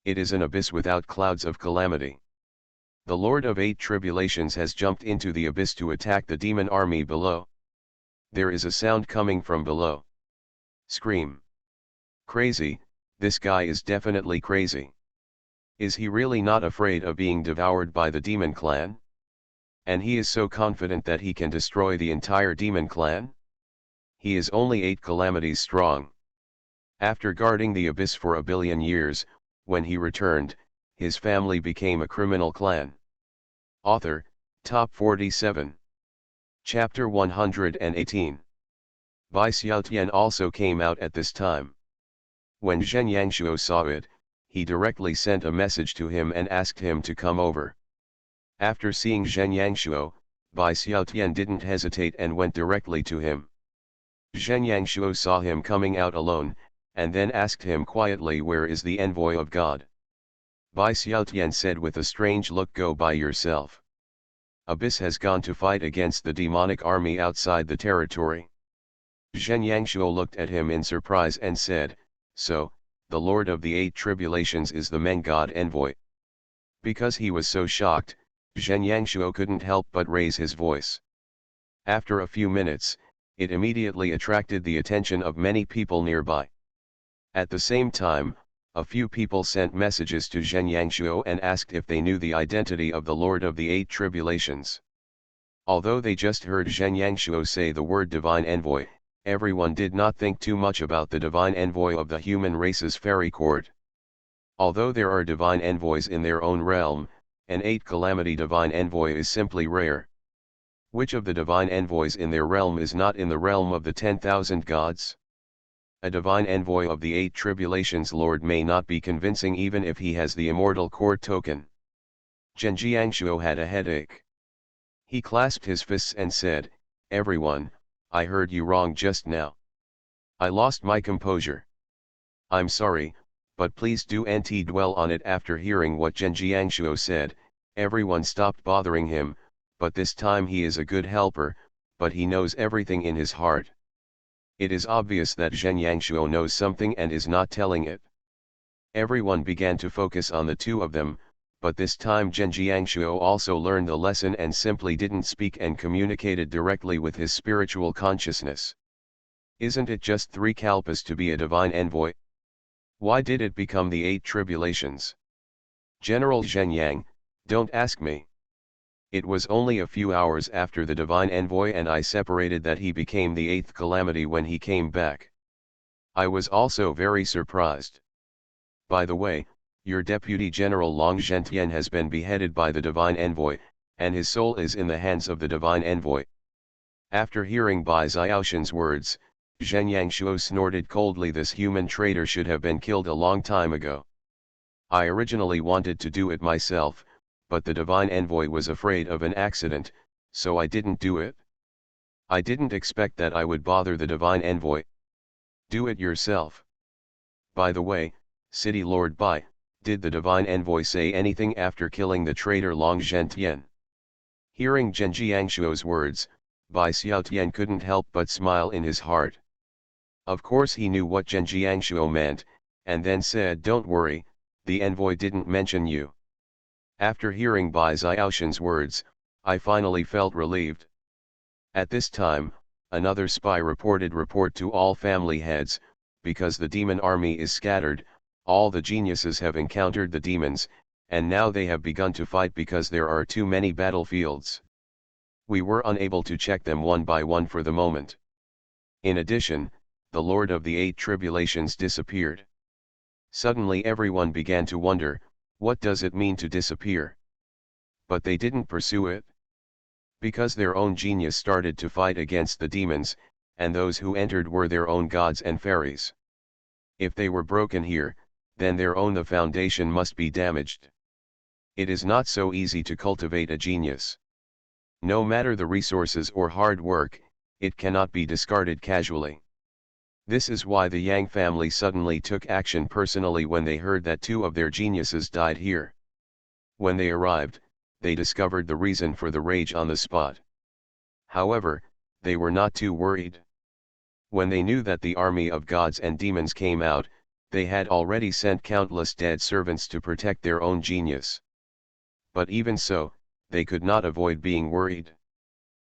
It is an abyss without clouds of calamity. The Lord of 8 Tribulations has jumped into the abyss to attack the demon army below. There is a sound coming from below. Scream. Crazy, this guy is definitely crazy. Is he really not afraid of being devoured by the demon clan? And he is so confident that he can destroy the entire demon clan? He is only 8 calamities strong. After guarding the abyss for 1 billion years, when he returned, his family became a criminal clan. Author, Top 47. Chapter 118. Bai Xiaotian also came out at this time. When Zhen Yangshuo saw it, he directly sent a message to him and asked him to come over. After seeing Zhen Yangshuo, Bai Xiaotian didn't hesitate and went directly to him. Zhen Yangshuo saw him coming out alone, and then asked him quietly, "Where is the envoy of God?" Bai Xiaotian said with a strange look, "Go by yourself. Abyss has gone to fight against the demonic army outside the territory." Zhen Yangshuo looked at him in surprise and said, "So, the Lord of the 8 Tribulations is the Meng God envoy?" Because he was so shocked, Zhen Yangshuo couldn't help but raise his voice. After a few minutes, it immediately attracted the attention of many people nearby. At the same time, a few people sent messages to Zhen Yangshuo and asked if they knew the identity of the Lord of the 8 Tribulations. Although they just heard Zhen Yangshuo say the word divine envoy, everyone did not think too much about the divine envoy of the human race's fairy court. Although there are divine envoys in their own realm, an 8 calamity divine envoy is simply rare. Which of the divine envoys in their realm is not in the realm of the 10,000 gods? A divine envoy of the 8 Tribulations Lord may not be convincing even if he has the immortal court token. Zhen Jiangshuo had a headache. He clasped his fists and said, "Everyone, I heard you wrong just now. I lost my composure. I'm sorry, but please do not dwell on it." After hearing what Zhen Jiangshuo said, everyone stopped bothering him, but this time he is a good helper, but he knows everything in his heart. It is obvious that Zhen Yangshuo knows something and is not telling it. Everyone began to focus on the two of them, but this time Zhen Jiangshuo also learned the lesson and simply didn't speak and communicated directly with his spiritual consciousness. Isn't it just 3 kalpas to be a divine envoy? Why did it become the 8 tribulations? General Zhen Yang, don't ask me. It was only a few hours after the divine envoy and I separated that he became the 8th calamity when he came back. I was also very surprised. By the way, your Deputy General Long Zhentian has been beheaded by the divine envoy, and his soul is in the hands of the divine envoy. After hearing Bai Xiaoshan's words, Zhen Yangshuo snorted coldly. This human traitor should have been killed a long time ago. I originally wanted to do it myself, but the divine envoy was afraid of an accident, so I didn't do it. I didn't expect that I would bother the divine envoy. Do it yourself. By the way, City Lord Bai, Did the divine envoy say anything after killing the traitor Long Zhentian? Hearing Zhen Jiangshuo's words, Bai Xiaotian couldn't help but smile in his heart. Of course he knew what Zhen Jiangshuo meant, and then said, "Don't worry, the envoy didn't mention you." After hearing Bai Xiaoshan's words, I finally felt relieved. At this time, another spy report to all family heads, because the demon army is scattered, all the geniuses have encountered the demons, and now they have begun to fight because there are too many battlefields. We were unable to check them one by one for the moment. In addition, the Lord of the Eight Tribulations disappeared. Suddenly everyone began to wonder, what does it mean to disappear? But they didn't pursue it. Because their own genius started to fight against the demons, and those who entered were their own gods and fairies. If they were broken here, then the foundation must be damaged. It is not so easy to cultivate a genius. No matter the resources or hard work, it cannot be discarded casually. This is why the Yang family suddenly took action personally when they heard that two of their geniuses died here. When they arrived, they discovered the reason for the rage on the spot. However, they were not too worried. When they knew that the army of gods and demons came out, they had already sent countless dead servants to protect their own genius. But even so, they could not avoid being worried.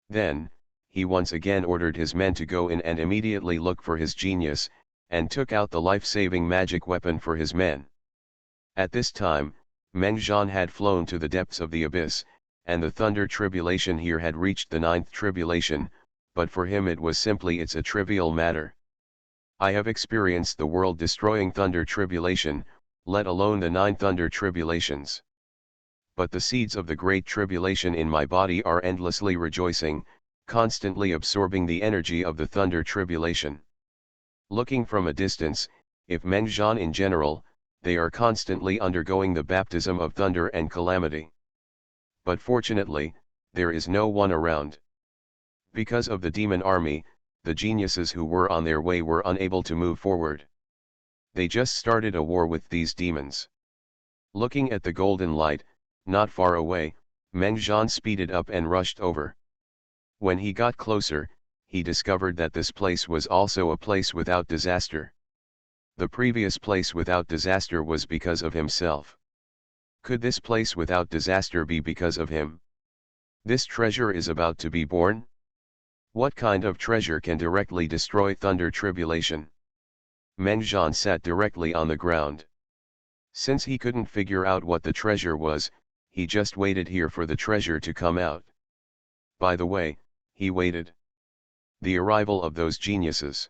Then, he once again ordered his men to go in and immediately look for his genius, and took out the life-saving magic weapon for his men. At this time, Meng Zhan had flown to the depths of the abyss, and the thunder tribulation here had reached the ninth tribulation, but for him it's a trivial matter. I have experienced the world-destroying thunder tribulation, let alone the 9 thunder tribulations. But the seeds of the great tribulation in my body are endlessly rejoicing, constantly absorbing the energy of the thunder tribulation. Looking from a distance, if Meng Zhan in general, they are constantly undergoing the baptism of thunder and calamity. But fortunately, there is no one around. Because of the demon army, the geniuses who were on their way were unable to move forward. They just started a war with these demons. Looking at the golden light, not far away, Meng Zhan speeded up and rushed over. When he got closer, he discovered that this place was also a place without disaster. The previous place without disaster was because of himself. Could this place without disaster be because of him? This treasure is about to be born? What kind of treasure can directly destroy thunder tribulation? Meng Zhan sat directly on the ground. Since he couldn't figure out what the treasure was, he just waited here for the treasure to come out. By the way, he waited. The arrival of those geniuses.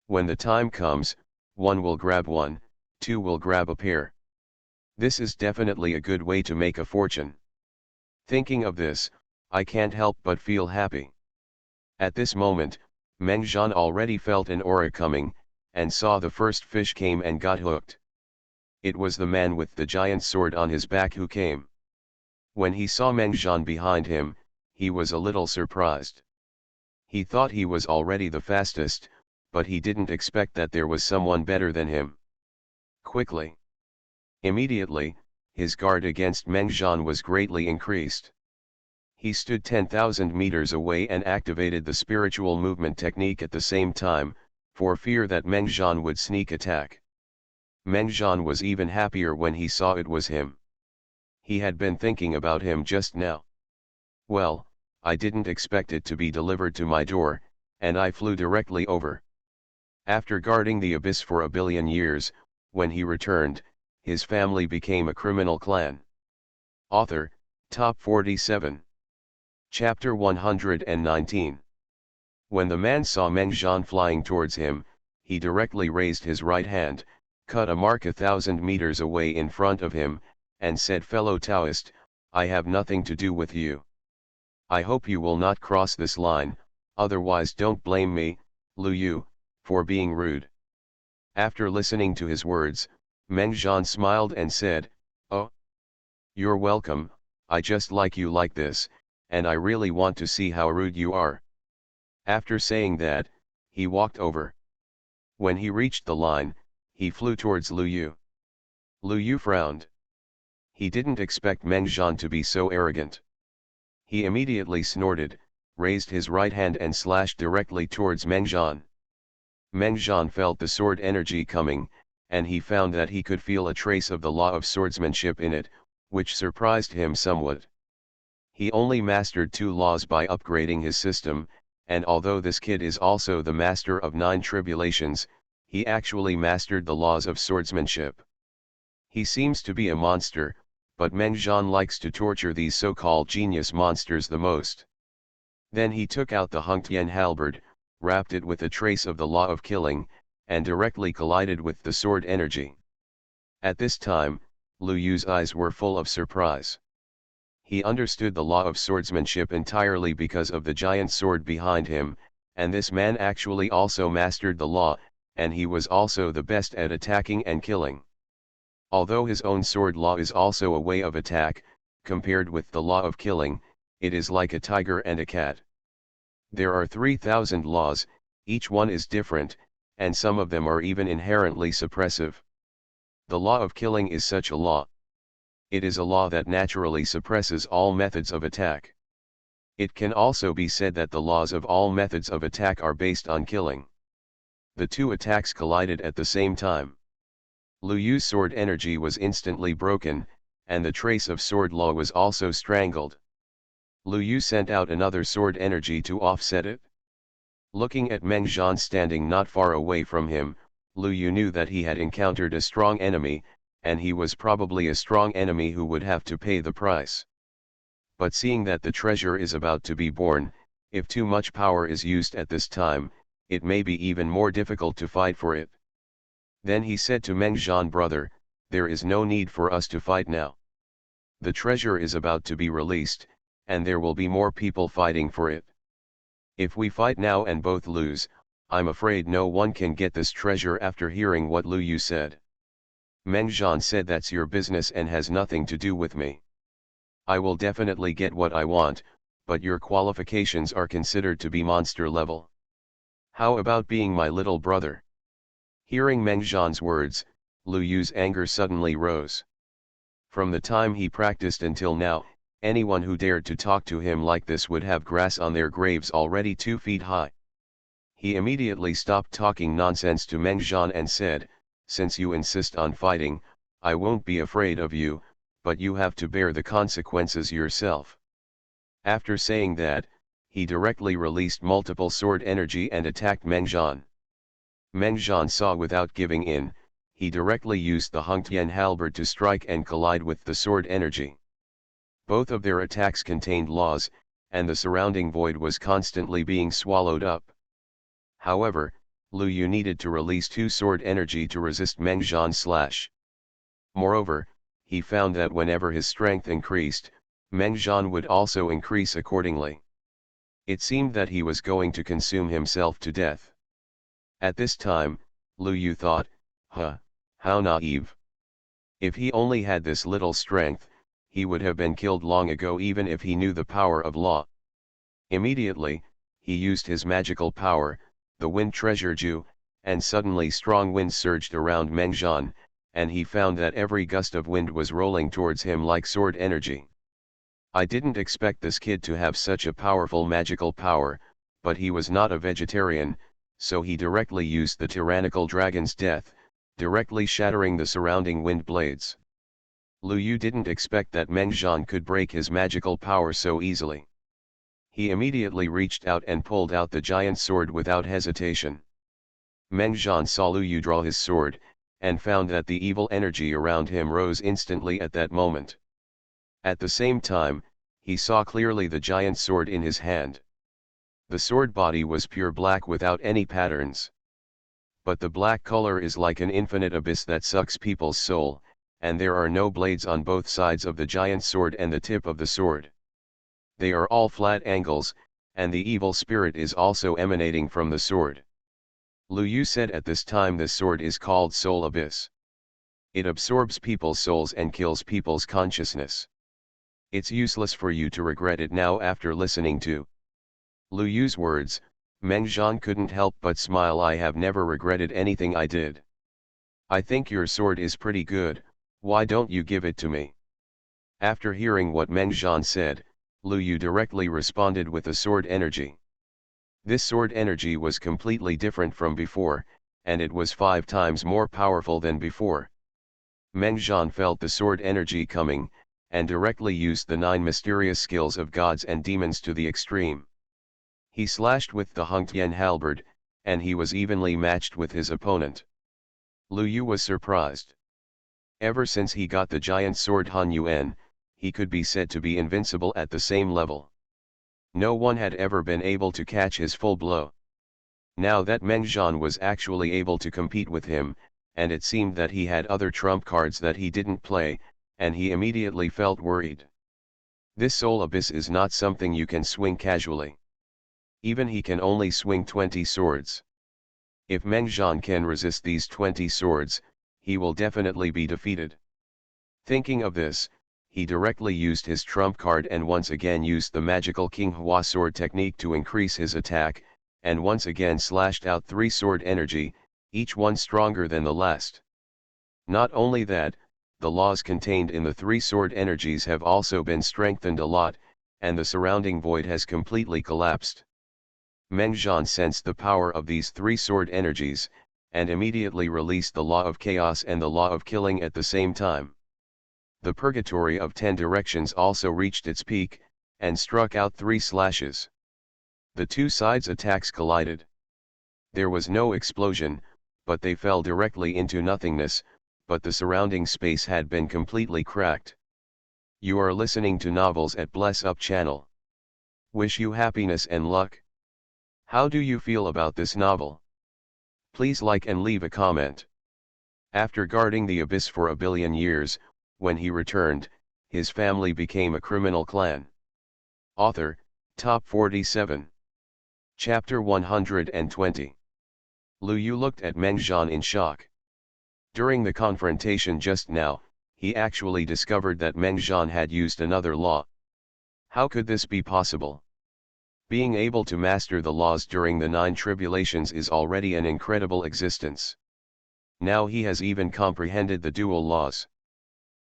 When the time comes, one will grab one, two will grab a pair. This is definitely a good way to make a fortune. Thinking of this, I can't help but feel happy. At this moment, Meng Zhan already felt an aura coming, and saw the first fish came and got hooked. It was the man with the giant sword on his back who came. When he saw Meng Zhan behind him, he was a little surprised. He thought he was already the fastest, but he didn't expect that there was someone better than him. Quickly. Immediately, his guard against Meng Zhan was greatly increased. He stood 10,000 meters away and activated the spiritual movement technique at the same time, for fear that Meng Zhan would sneak attack. Meng Zhan was even happier when he saw it was him. He had been thinking about him just now. Well, I didn't expect it to be delivered to my door, and I flew directly over. After guarding the abyss for 1 billion years, when he returned, his family became a criminal clan. Author, Top 47. Chapter 119. When the man saw Meng Zhan flying towards him, he directly raised his right hand, cut a mark 1,000 meters away in front of him, and said, "Fellow Taoist, I have nothing to do with you. I hope you will not cross this line, otherwise don't blame me, Lu Yu, for being rude." After listening to his words, Meng Zhan smiled and said, "Oh, you're welcome, I just like you like this, and I really want to see how rude you are." After saying that, he walked over. When he reached the line, he flew towards Lu Yu. Lu Yu frowned. He didn't expect Meng Zhan to be so arrogant. He immediately snorted, raised his right hand and slashed directly towards Meng Zhan. Meng Zhan felt the sword energy coming, and he found that he could feel a trace of the law of swordsmanship in it, which surprised him somewhat. He only mastered 2 laws by upgrading his system, and although this kid is also the master of 9 tribulations, he actually mastered the laws of swordsmanship. He seems to be a monster, but Meng Zhan likes to torture these so-called genius monsters the most. Then he took out the Hungtian halberd, wrapped it with a trace of the law of killing, and directly collided with the sword energy. At this time, Lu Yu's eyes were full of surprise. He understood the law of swordsmanship entirely because of the giant sword behind him, and this man actually also mastered the law, and he was also the best at attacking and killing. Although his own sword law is also a way of attack, compared with the law of killing, it is like a tiger and a cat. There are 3,000 laws, each one is different, and some of them are even inherently suppressive. The law of killing is such a law. It is a law that naturally suppresses all methods of attack. It can also be said that the laws of all methods of attack are based on killing. The 2 attacks collided at the same time. Lu Yu's sword energy was instantly broken, and the trace of sword law was also strangled. Lu Yu sent out another sword energy to offset it. Looking at Meng Zhan standing not far away from him, Lu Yu knew that he had encountered a strong enemy, and he was probably a strong enemy who would have to pay the price. But seeing that the treasure is about to be born, if too much power is used at this time, it may be even more difficult to fight for it. Then he said to Meng Zhan, brother, there is no need for us to fight now. The treasure is about to be released, and there will be more people fighting for it. If we fight now and both lose, I'm afraid no one can get this treasure. After hearing what Lu Yu said, Meng Zhan said, that's your business and has nothing to do with me. I will definitely get what I want, but your qualifications are considered to be monster level. How about being my little brother? Hearing Meng Zhan's words, Lu Yu's anger suddenly rose. From the time he practiced until now, anyone who dared to talk to him like this would have grass on their graves already 2 feet high. He immediately stopped talking nonsense to Meng Zhan and said, since you insist on fighting, I won't be afraid of you, but you have to bear the consequences yourself. After saying that, he directly released multiple sword energy and attacked Meng Zhan. Meng Zhan saw without giving in, he directly used the Hungtian halberd to strike and collide with the sword energy. Both of their attacks contained laws, and the surrounding void was constantly being swallowed up. However, Lu Yu needed to release 2 sword energy to resist Meng Zhan's slash. Moreover, he found that whenever his strength increased, Meng Zhan would also increase accordingly. It seemed that he was going to consume himself to death. At this time, Lu Yu thought, how naive. If he only had this little strength, he would have been killed long ago even if he knew the power of law. Immediately, he used his magical power, the wind treasure Ju, and suddenly strong winds surged around Meng Zhan, and he found that every gust of wind was rolling towards him like sword energy. I didn't expect this kid to have such a powerful magical power, but he was not a vegetarian, so he directly used the tyrannical dragon's death, directly shattering the surrounding wind blades. Lu Yu didn't expect that Meng Zhan could break his magical power so easily. He immediately reached out and pulled out the giant sword without hesitation. Meng Zhan saw Lu Yu draw his sword, and found that the evil energy around him rose instantly at that moment. At the same time, he saw clearly the giant sword in his hand. The sword body was pure black without any patterns. But the black color is like an infinite abyss that sucks people's soul, and there are no blades on both sides of the giant sword and the tip of the sword. They are all flat angles, and the evil spirit is also emanating from the sword. Lu Yu said at this time this sword is called Soul Abyss. It absorbs people's souls and kills people's consciousness. It's useless for you to regret it now. After listening to Lu Yu's words, Meng Zhan couldn't help but smile. I have never regretted anything I did. I think your sword is pretty good, Why don't you give it to me? After hearing what Meng Zhan said, Lu Yu directly responded with the sword energy. This sword energy was completely different from before, and it was 5 times more powerful than before. Meng Zhan felt the sword energy coming, and directly used the 9 mysterious skills of gods and demons to the extreme. He slashed with the Hungtian halberd, and he was evenly matched with his opponent. Lu Yu was surprised. Ever since he got the giant sword Han Yuan, he could be said to be invincible at the same level. No one had ever been able to catch his full blow. Now that Meng Zhan was actually able to compete with him, and it seemed that he had other trump cards that he didn't play, and he immediately felt worried. This soul abyss is not something you can swing casually. Even he can only swing 20 swords. If Meng Zhan can resist these 20 swords, he will definitely be defeated. Thinking of this, he directly used his trump card and once again used the magical King Hua sword technique to increase his attack, and once again slashed out 3 sword energy, each one stronger than the last. Not only that, the laws contained in the 3 sword energies have also been strengthened a lot, and the surrounding void has completely collapsed. Meng Zhan sensed the power of these 3 sword energies, and immediately released the law of chaos and the law of killing at the same time. The purgatory of 10 directions also reached its peak, and struck out 3 slashes. The 2 sides' attacks collided. There was no explosion, but they fell directly into nothingness, but the surrounding space had been completely cracked. You are listening to Novels at Bless Up channel. Wish you happiness and luck. How do you feel about this novel? Please like and leave a comment. After guarding the abyss for 1 billion years, when he returned, his family became a criminal clan. Author, Top 47. Chapter 120. Lu Yu looked at Meng Zhan in shock. During the confrontation just now, he actually discovered that Meng Zhan had used another law. How could this be possible? Being able to master the laws during the 9 tribulations is already an incredible existence. Now he has even comprehended the dual laws.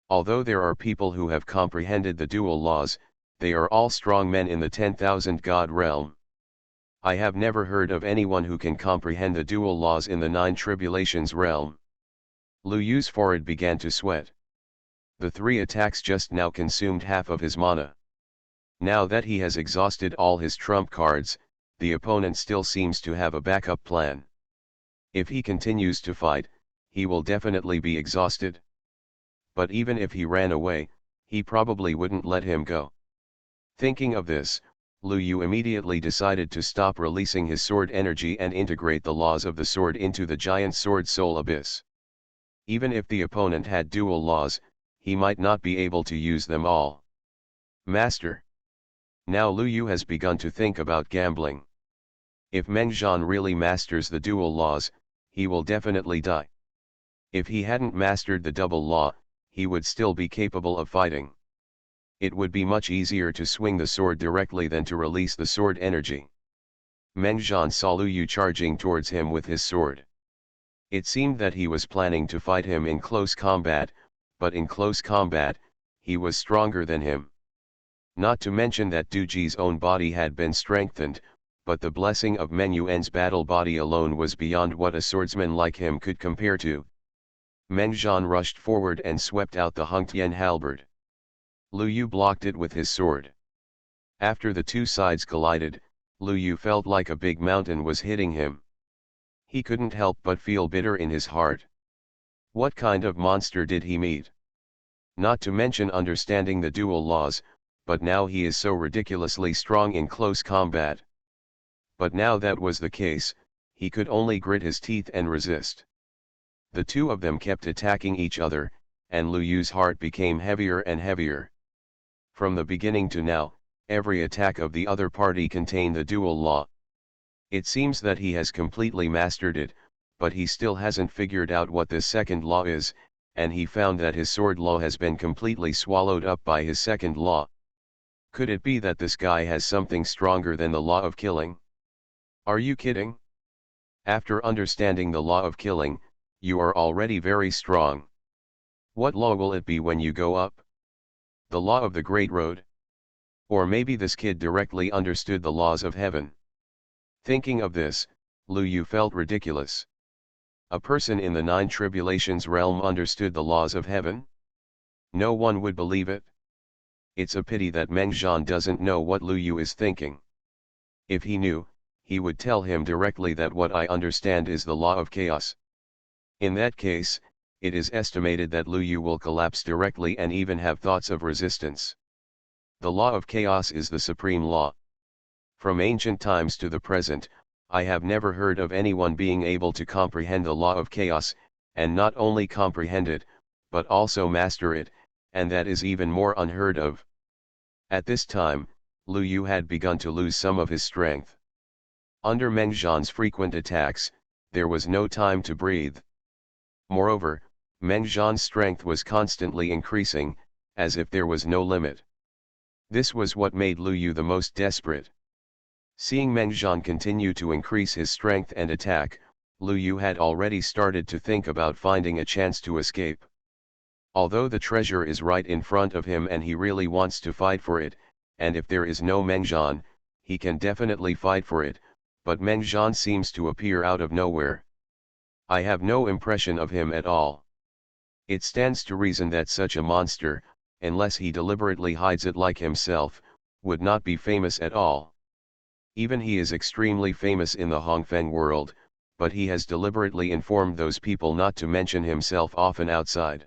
Although there are people who have comprehended the dual laws, they are all strong men in the 10,000 god realm. I have never heard of anyone who can comprehend the dual laws in the 9 tribulations realm. Lu Yu's forehead began to sweat. The 3 attacks just now consumed half of his mana. Now that he has exhausted all his trump cards, the opponent still seems to have a backup plan. If he continues to fight, he will definitely be exhausted. But even if he ran away, he probably wouldn't let him go. Thinking of this, Lu Yu immediately decided to stop releasing his sword energy and integrate the laws of the sword into the giant sword soul abyss. Even if the opponent had dual laws, he might not be able to use them all. Master. Now Lu Yu has begun to think about gambling. If Meng Zhan really masters the dual laws, he will definitely die. If he hadn't mastered the double law, he would still be capable of fighting. It would be much easier to swing the sword directly than to release the sword energy. Meng Zhan saw Lu Yu charging towards him with his sword. It seemed that he was planning to fight him in close combat, but in close combat, he was stronger than him. Not to mention that Du Ji's own body had been strengthened, but the blessing of Meng Yuan's battle body alone was beyond what a swordsman like him could compare to. Meng Zhan rushed forward and swept out the Hungtian halberd. Lu Yu blocked it with his sword. After the 2 sides collided, Lu Yu felt like a big mountain was hitting him. He couldn't help but feel bitter in his heart. What kind of monster did he meet? Not to mention understanding the dual laws, but now he is so ridiculously strong in close combat. But now that was the case, he could only grit his teeth and resist. The 2 of them kept attacking each other, and Lu Yu's heart became heavier and heavier. From the beginning to now, every attack of the other party contained the dual law. It seems that he has completely mastered it, but he still hasn't figured out what this second law is, and he found that his sword law has been completely swallowed up by his second law. Could it be that this guy has something stronger than the law of killing? Are you kidding? After understanding the law of killing, you are already very strong. What law will it be when you go up? The law of the Great Road? Or maybe this kid directly understood the laws of heaven. Thinking of this, Lu Yu felt ridiculous. A person in the nine tribulations realm understood the laws of heaven? No one would believe it. It's a pity that Meng Zhan doesn't know what Lu Yu is thinking. If he knew, he would tell him directly that what I understand is the law of chaos. In that case, it is estimated that Lu Yu will collapse directly and even have thoughts of resistance. The law of chaos is the supreme law. From ancient times to the present, I have never heard of anyone being able to comprehend the law of chaos, and not only comprehend it, but also master it, and that is even more unheard of. At this time, Lu Yu had begun to lose some of his strength. Under Meng Zhan's frequent attacks, there was no time to breathe. Moreover, Meng Zhan's strength was constantly increasing, as if there was no limit. This was what made Lu Yu the most desperate. Seeing Meng Zhan continue to increase his strength and attack, Lu Yu had already started to think about finding a chance to escape. Although the treasure is right in front of him and he really wants to fight for it, and if there is no Meng Zhan, he can definitely fight for it, but Meng Zhan seems to appear out of nowhere. I have no impression of him at all. It stands to reason that such a monster, unless he deliberately hides it like himself, would not be famous at all. Even he is extremely famous in the Hongfeng world, but he has deliberately informed those people not to mention himself often outside.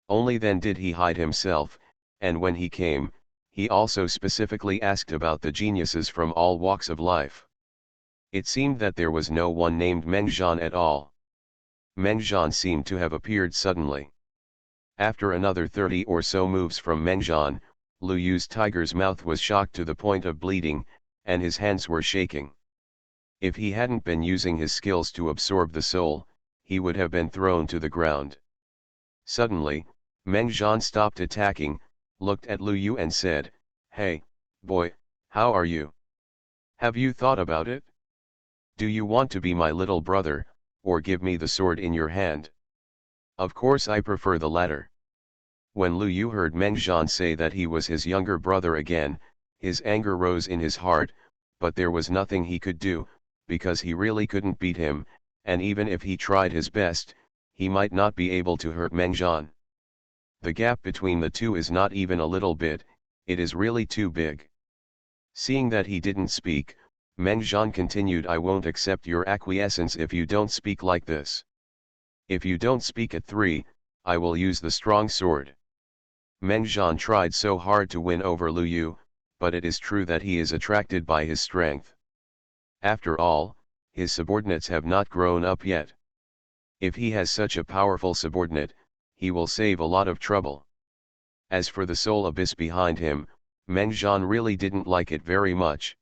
Only then did he hide himself, and when he came, he also specifically asked about the geniuses from all walks of life. It seemed that there was no one named Meng Zhan at all. Meng Zhan seemed to have appeared suddenly. After another 30 or so moves from Meng Zhan, Lu Yu's tiger's mouth was shocked to the point of bleeding, and his hands were shaking. If he hadn't been using his skills to absorb the soul, he would have been thrown to the ground. Suddenly, Meng Zhan stopped attacking, looked at Lu Yu and said, "Hey, boy, how are you? Have you thought about it? Do you want to be my little brother, or give me the sword in your hand?" "Of course I prefer the latter." When Lu Yu heard Meng Zhan say that he was his younger brother again, his anger rose in his heart, but there was nothing he could do, because he really couldn't beat him, and even if he tried his best, he might not be able to hurt Meng Zhan. The gap between the two is not even a little bit, it is really too big. Seeing that he didn't speak, Meng Zhan continued, "I won't accept your acquiescence if you don't speak like this. If you don't speak at 3, I will use the strong sword." Meng Zhan tried so hard to win over Lu Yu, but it is true that he is attracted by his strength. After all, his subordinates have not grown up yet. If he has such a powerful subordinate, he will save a lot of trouble. As for the soul abyss behind him, Meng Zhan really didn't like it very much.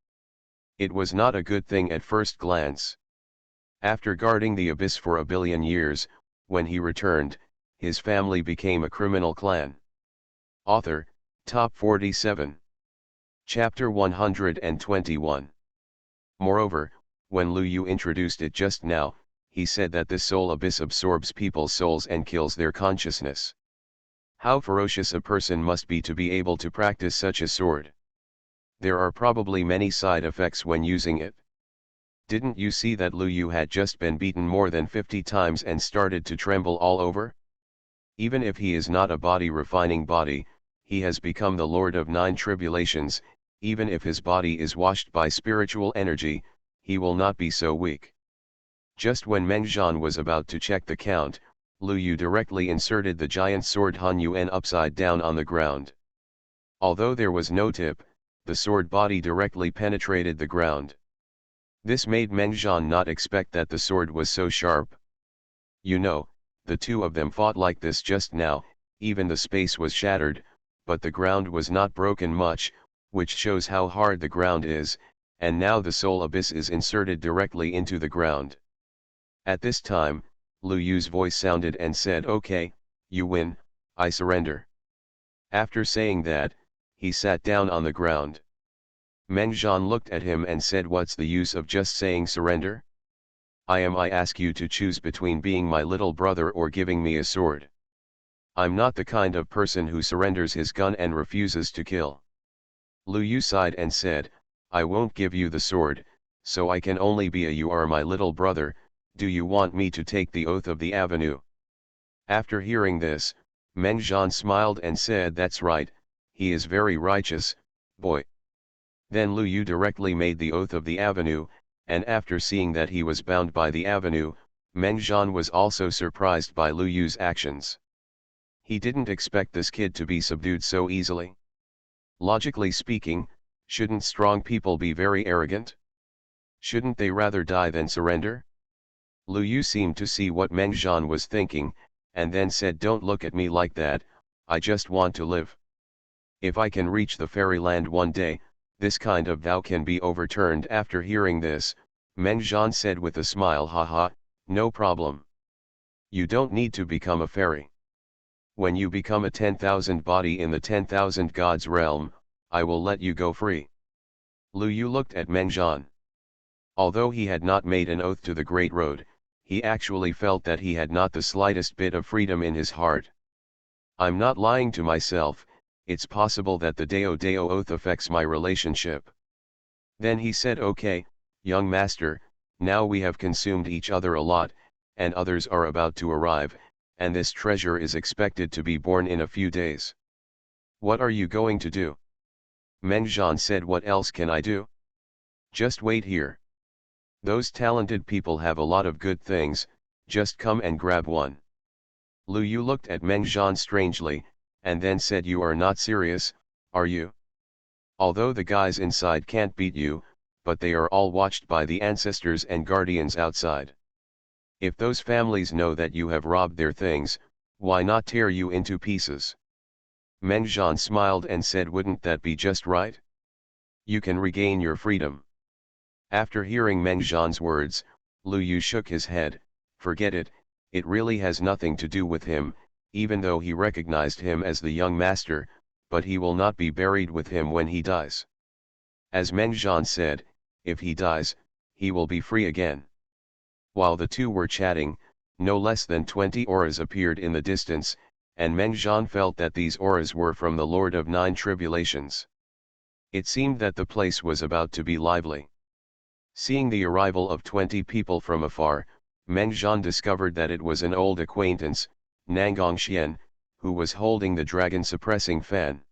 It was not a good thing at first glance. After guarding the abyss for 1 billion years, when he returned, his family became a criminal clan. Author, Top 47. Chapter 121. Moreover, when Lu Yu introduced it just now, he said that this soul abyss absorbs people's souls and kills their consciousness. How ferocious a person must be to be able to practice such a sword. There are probably many side effects when using it. Didn't you see that Lu Yu had just been beaten more than 50 times and started to tremble all over? Even if he is not a body-refining body, he has become the Lord of 9 tribulations. Even if his body is washed by spiritual energy, he will not be so weak. Just when Meng Zhan was about to check the count, Lu Yu directly inserted the giant sword Han Yuan upside down on the ground. Although there was no tip, the sword body directly penetrated the ground. This made Meng Zhan not expect that the sword was so sharp. You know, the two of them fought like this just now, even the space was shattered, but the ground was not broken much, which shows how hard the ground is, and now the soul abyss is inserted directly into the ground. At this time, Lu Yu's voice sounded and said, "Okay, you win, I surrender." After saying that, he sat down on the ground. Meng Zhan looked at him and said, "What's the use of just saying surrender? I ask you to choose between being my little brother or giving me a sword. I'm not the kind of person who surrenders his gun and refuses to kill. Lu Yu sighed and said, I won't give you the sword, so I can only be a you are my little brother, do you want me to take the oath of the avenue? After hearing this, Meng Zhan smiled and said that's right, he is very righteous, boy. Then Lu Yu directly made the oath of the avenue, and after seeing that he was bound by the avenue, Meng Zhan was also surprised by Lu Yu's actions. He didn't expect this kid to be subdued so easily. Logically speaking, shouldn't strong people be very arrogant? Shouldn't they rather die than surrender? Lu Yu seemed to see what Meng Zhan was thinking, and then said, don't look at me like that, I just want to live. If I can reach the fairyland one day, this kind of vow can be overturned. After hearing this, Meng Zhan said with a smile, haha, no problem. You don't need to become a fairy. When you become a 10,000 body in the 10,000 gods realm, I will let you go free. Lu Yu looked at Meng Zhan. Although he had not made an oath to the Great Road, he actually felt that he had not the slightest bit of freedom in his heart. I'm not lying to myself, it's possible that the Dao Dao oath affects my relationship. Then he said, okay, young master, now we have consumed each other a lot, and others are about to arrive, and this treasure is expected to be born in a few days. What are you going to do? Meng Zhan said, what else can I do? Just wait here. Those talented people have a lot of good things, just come and grab one. Lu Yu looked at Meng Zhan strangely, and then said, you are not serious, are you? Although the guys inside can't beat you, but they are all watched by the ancestors and guardians outside. If those families know that you have robbed their things, why not tear you into pieces? Meng Zhan smiled and said, wouldn't that be just right? You can regain your freedom. After hearing Meng Zhan's words, Lu Yu shook his head, forget it, it really has nothing to do with him, even though he recognized him as the young master, but he will not be buried with him when he dies. As Meng Zhan said, if he dies, he will be free again. While the two were chatting, no less than 20 auras appeared in the distance, and Meng Zhan felt that these auras were from the Lord of Nine Tribulations. It seemed that the place was about to be lively. Seeing the arrival of 20 people from afar, Meng Zhan discovered that it was an old acquaintance, Nangang Xian, who was holding the dragon-suppressing fan.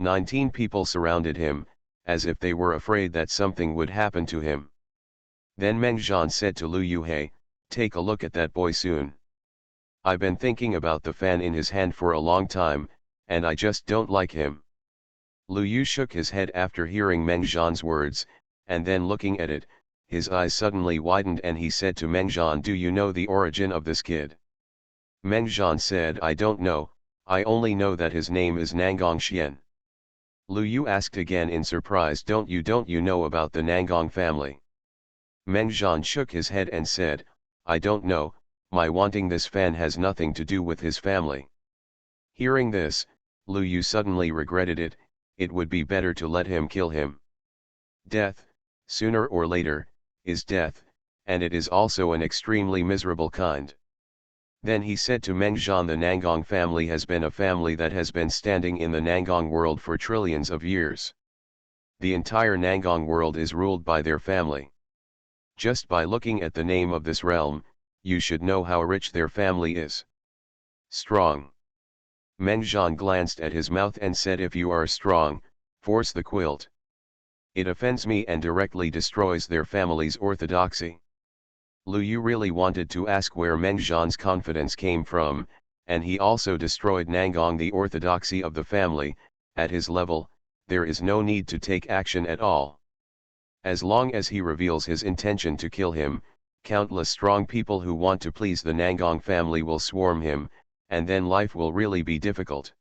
19 people surrounded him, as if they were afraid that something would happen to him. Then Meng Zhan said to Lu Yu, hey, take a look at that boy soon. I've been thinking about the fan in his hand for a long time, and I just don't like him. Lu Yu shook his head after hearing Meng Zhan's words, and then looking at it, his eyes suddenly widened and he said to Meng Zhan, do you know the origin of this kid? Meng Zhan said, I don't know, I only know that his name is Nangang Xian. Lu Yu asked again in surprise, don't you know about the Nangang family? Meng Zhan shook his head and said, I don't know, my wanting this fan has nothing to do with his family. Hearing this, Lu Yu suddenly regretted it, it would be better to let him kill him. Death, sooner or later, is death, and it is also an extremely miserable kind. Then he said to Meng Zhan, the Nangang family has been a family that has been standing in the Nangang world for trillions of years. The entire Nangang world is ruled by their family. Just by looking at the name of this realm, you should know how rich their family is. Strong. Meng Zhan glanced at his mouth and said, if you are strong, force the quilt. It offends me and directly destroys their family's orthodoxy. Lu Yu really wanted to ask where Meng Zhan's confidence came from, and he also destroyed Nangang, the orthodoxy of the family. At his level, there is no need to take action at all. As long as he reveals his intention to kill him, countless strong people who want to please the Nangang family will swarm him, and then life will really be difficult.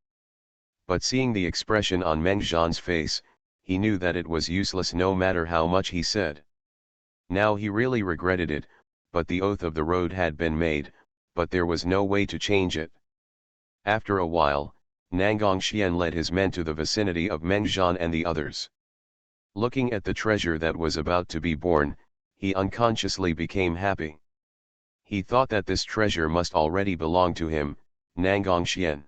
But seeing the expression on Meng Zhan's face, he knew that it was useless no matter how much he said. Now he really regretted it, but the oath of the road had been made, but there was no way to change it. After a while, Nangang Xian led his men to the vicinity of Meng Zhan and the others. Looking at the treasure that was about to be born, he unconsciously became happy. He thought that this treasure must already belong to him, Nangongxian.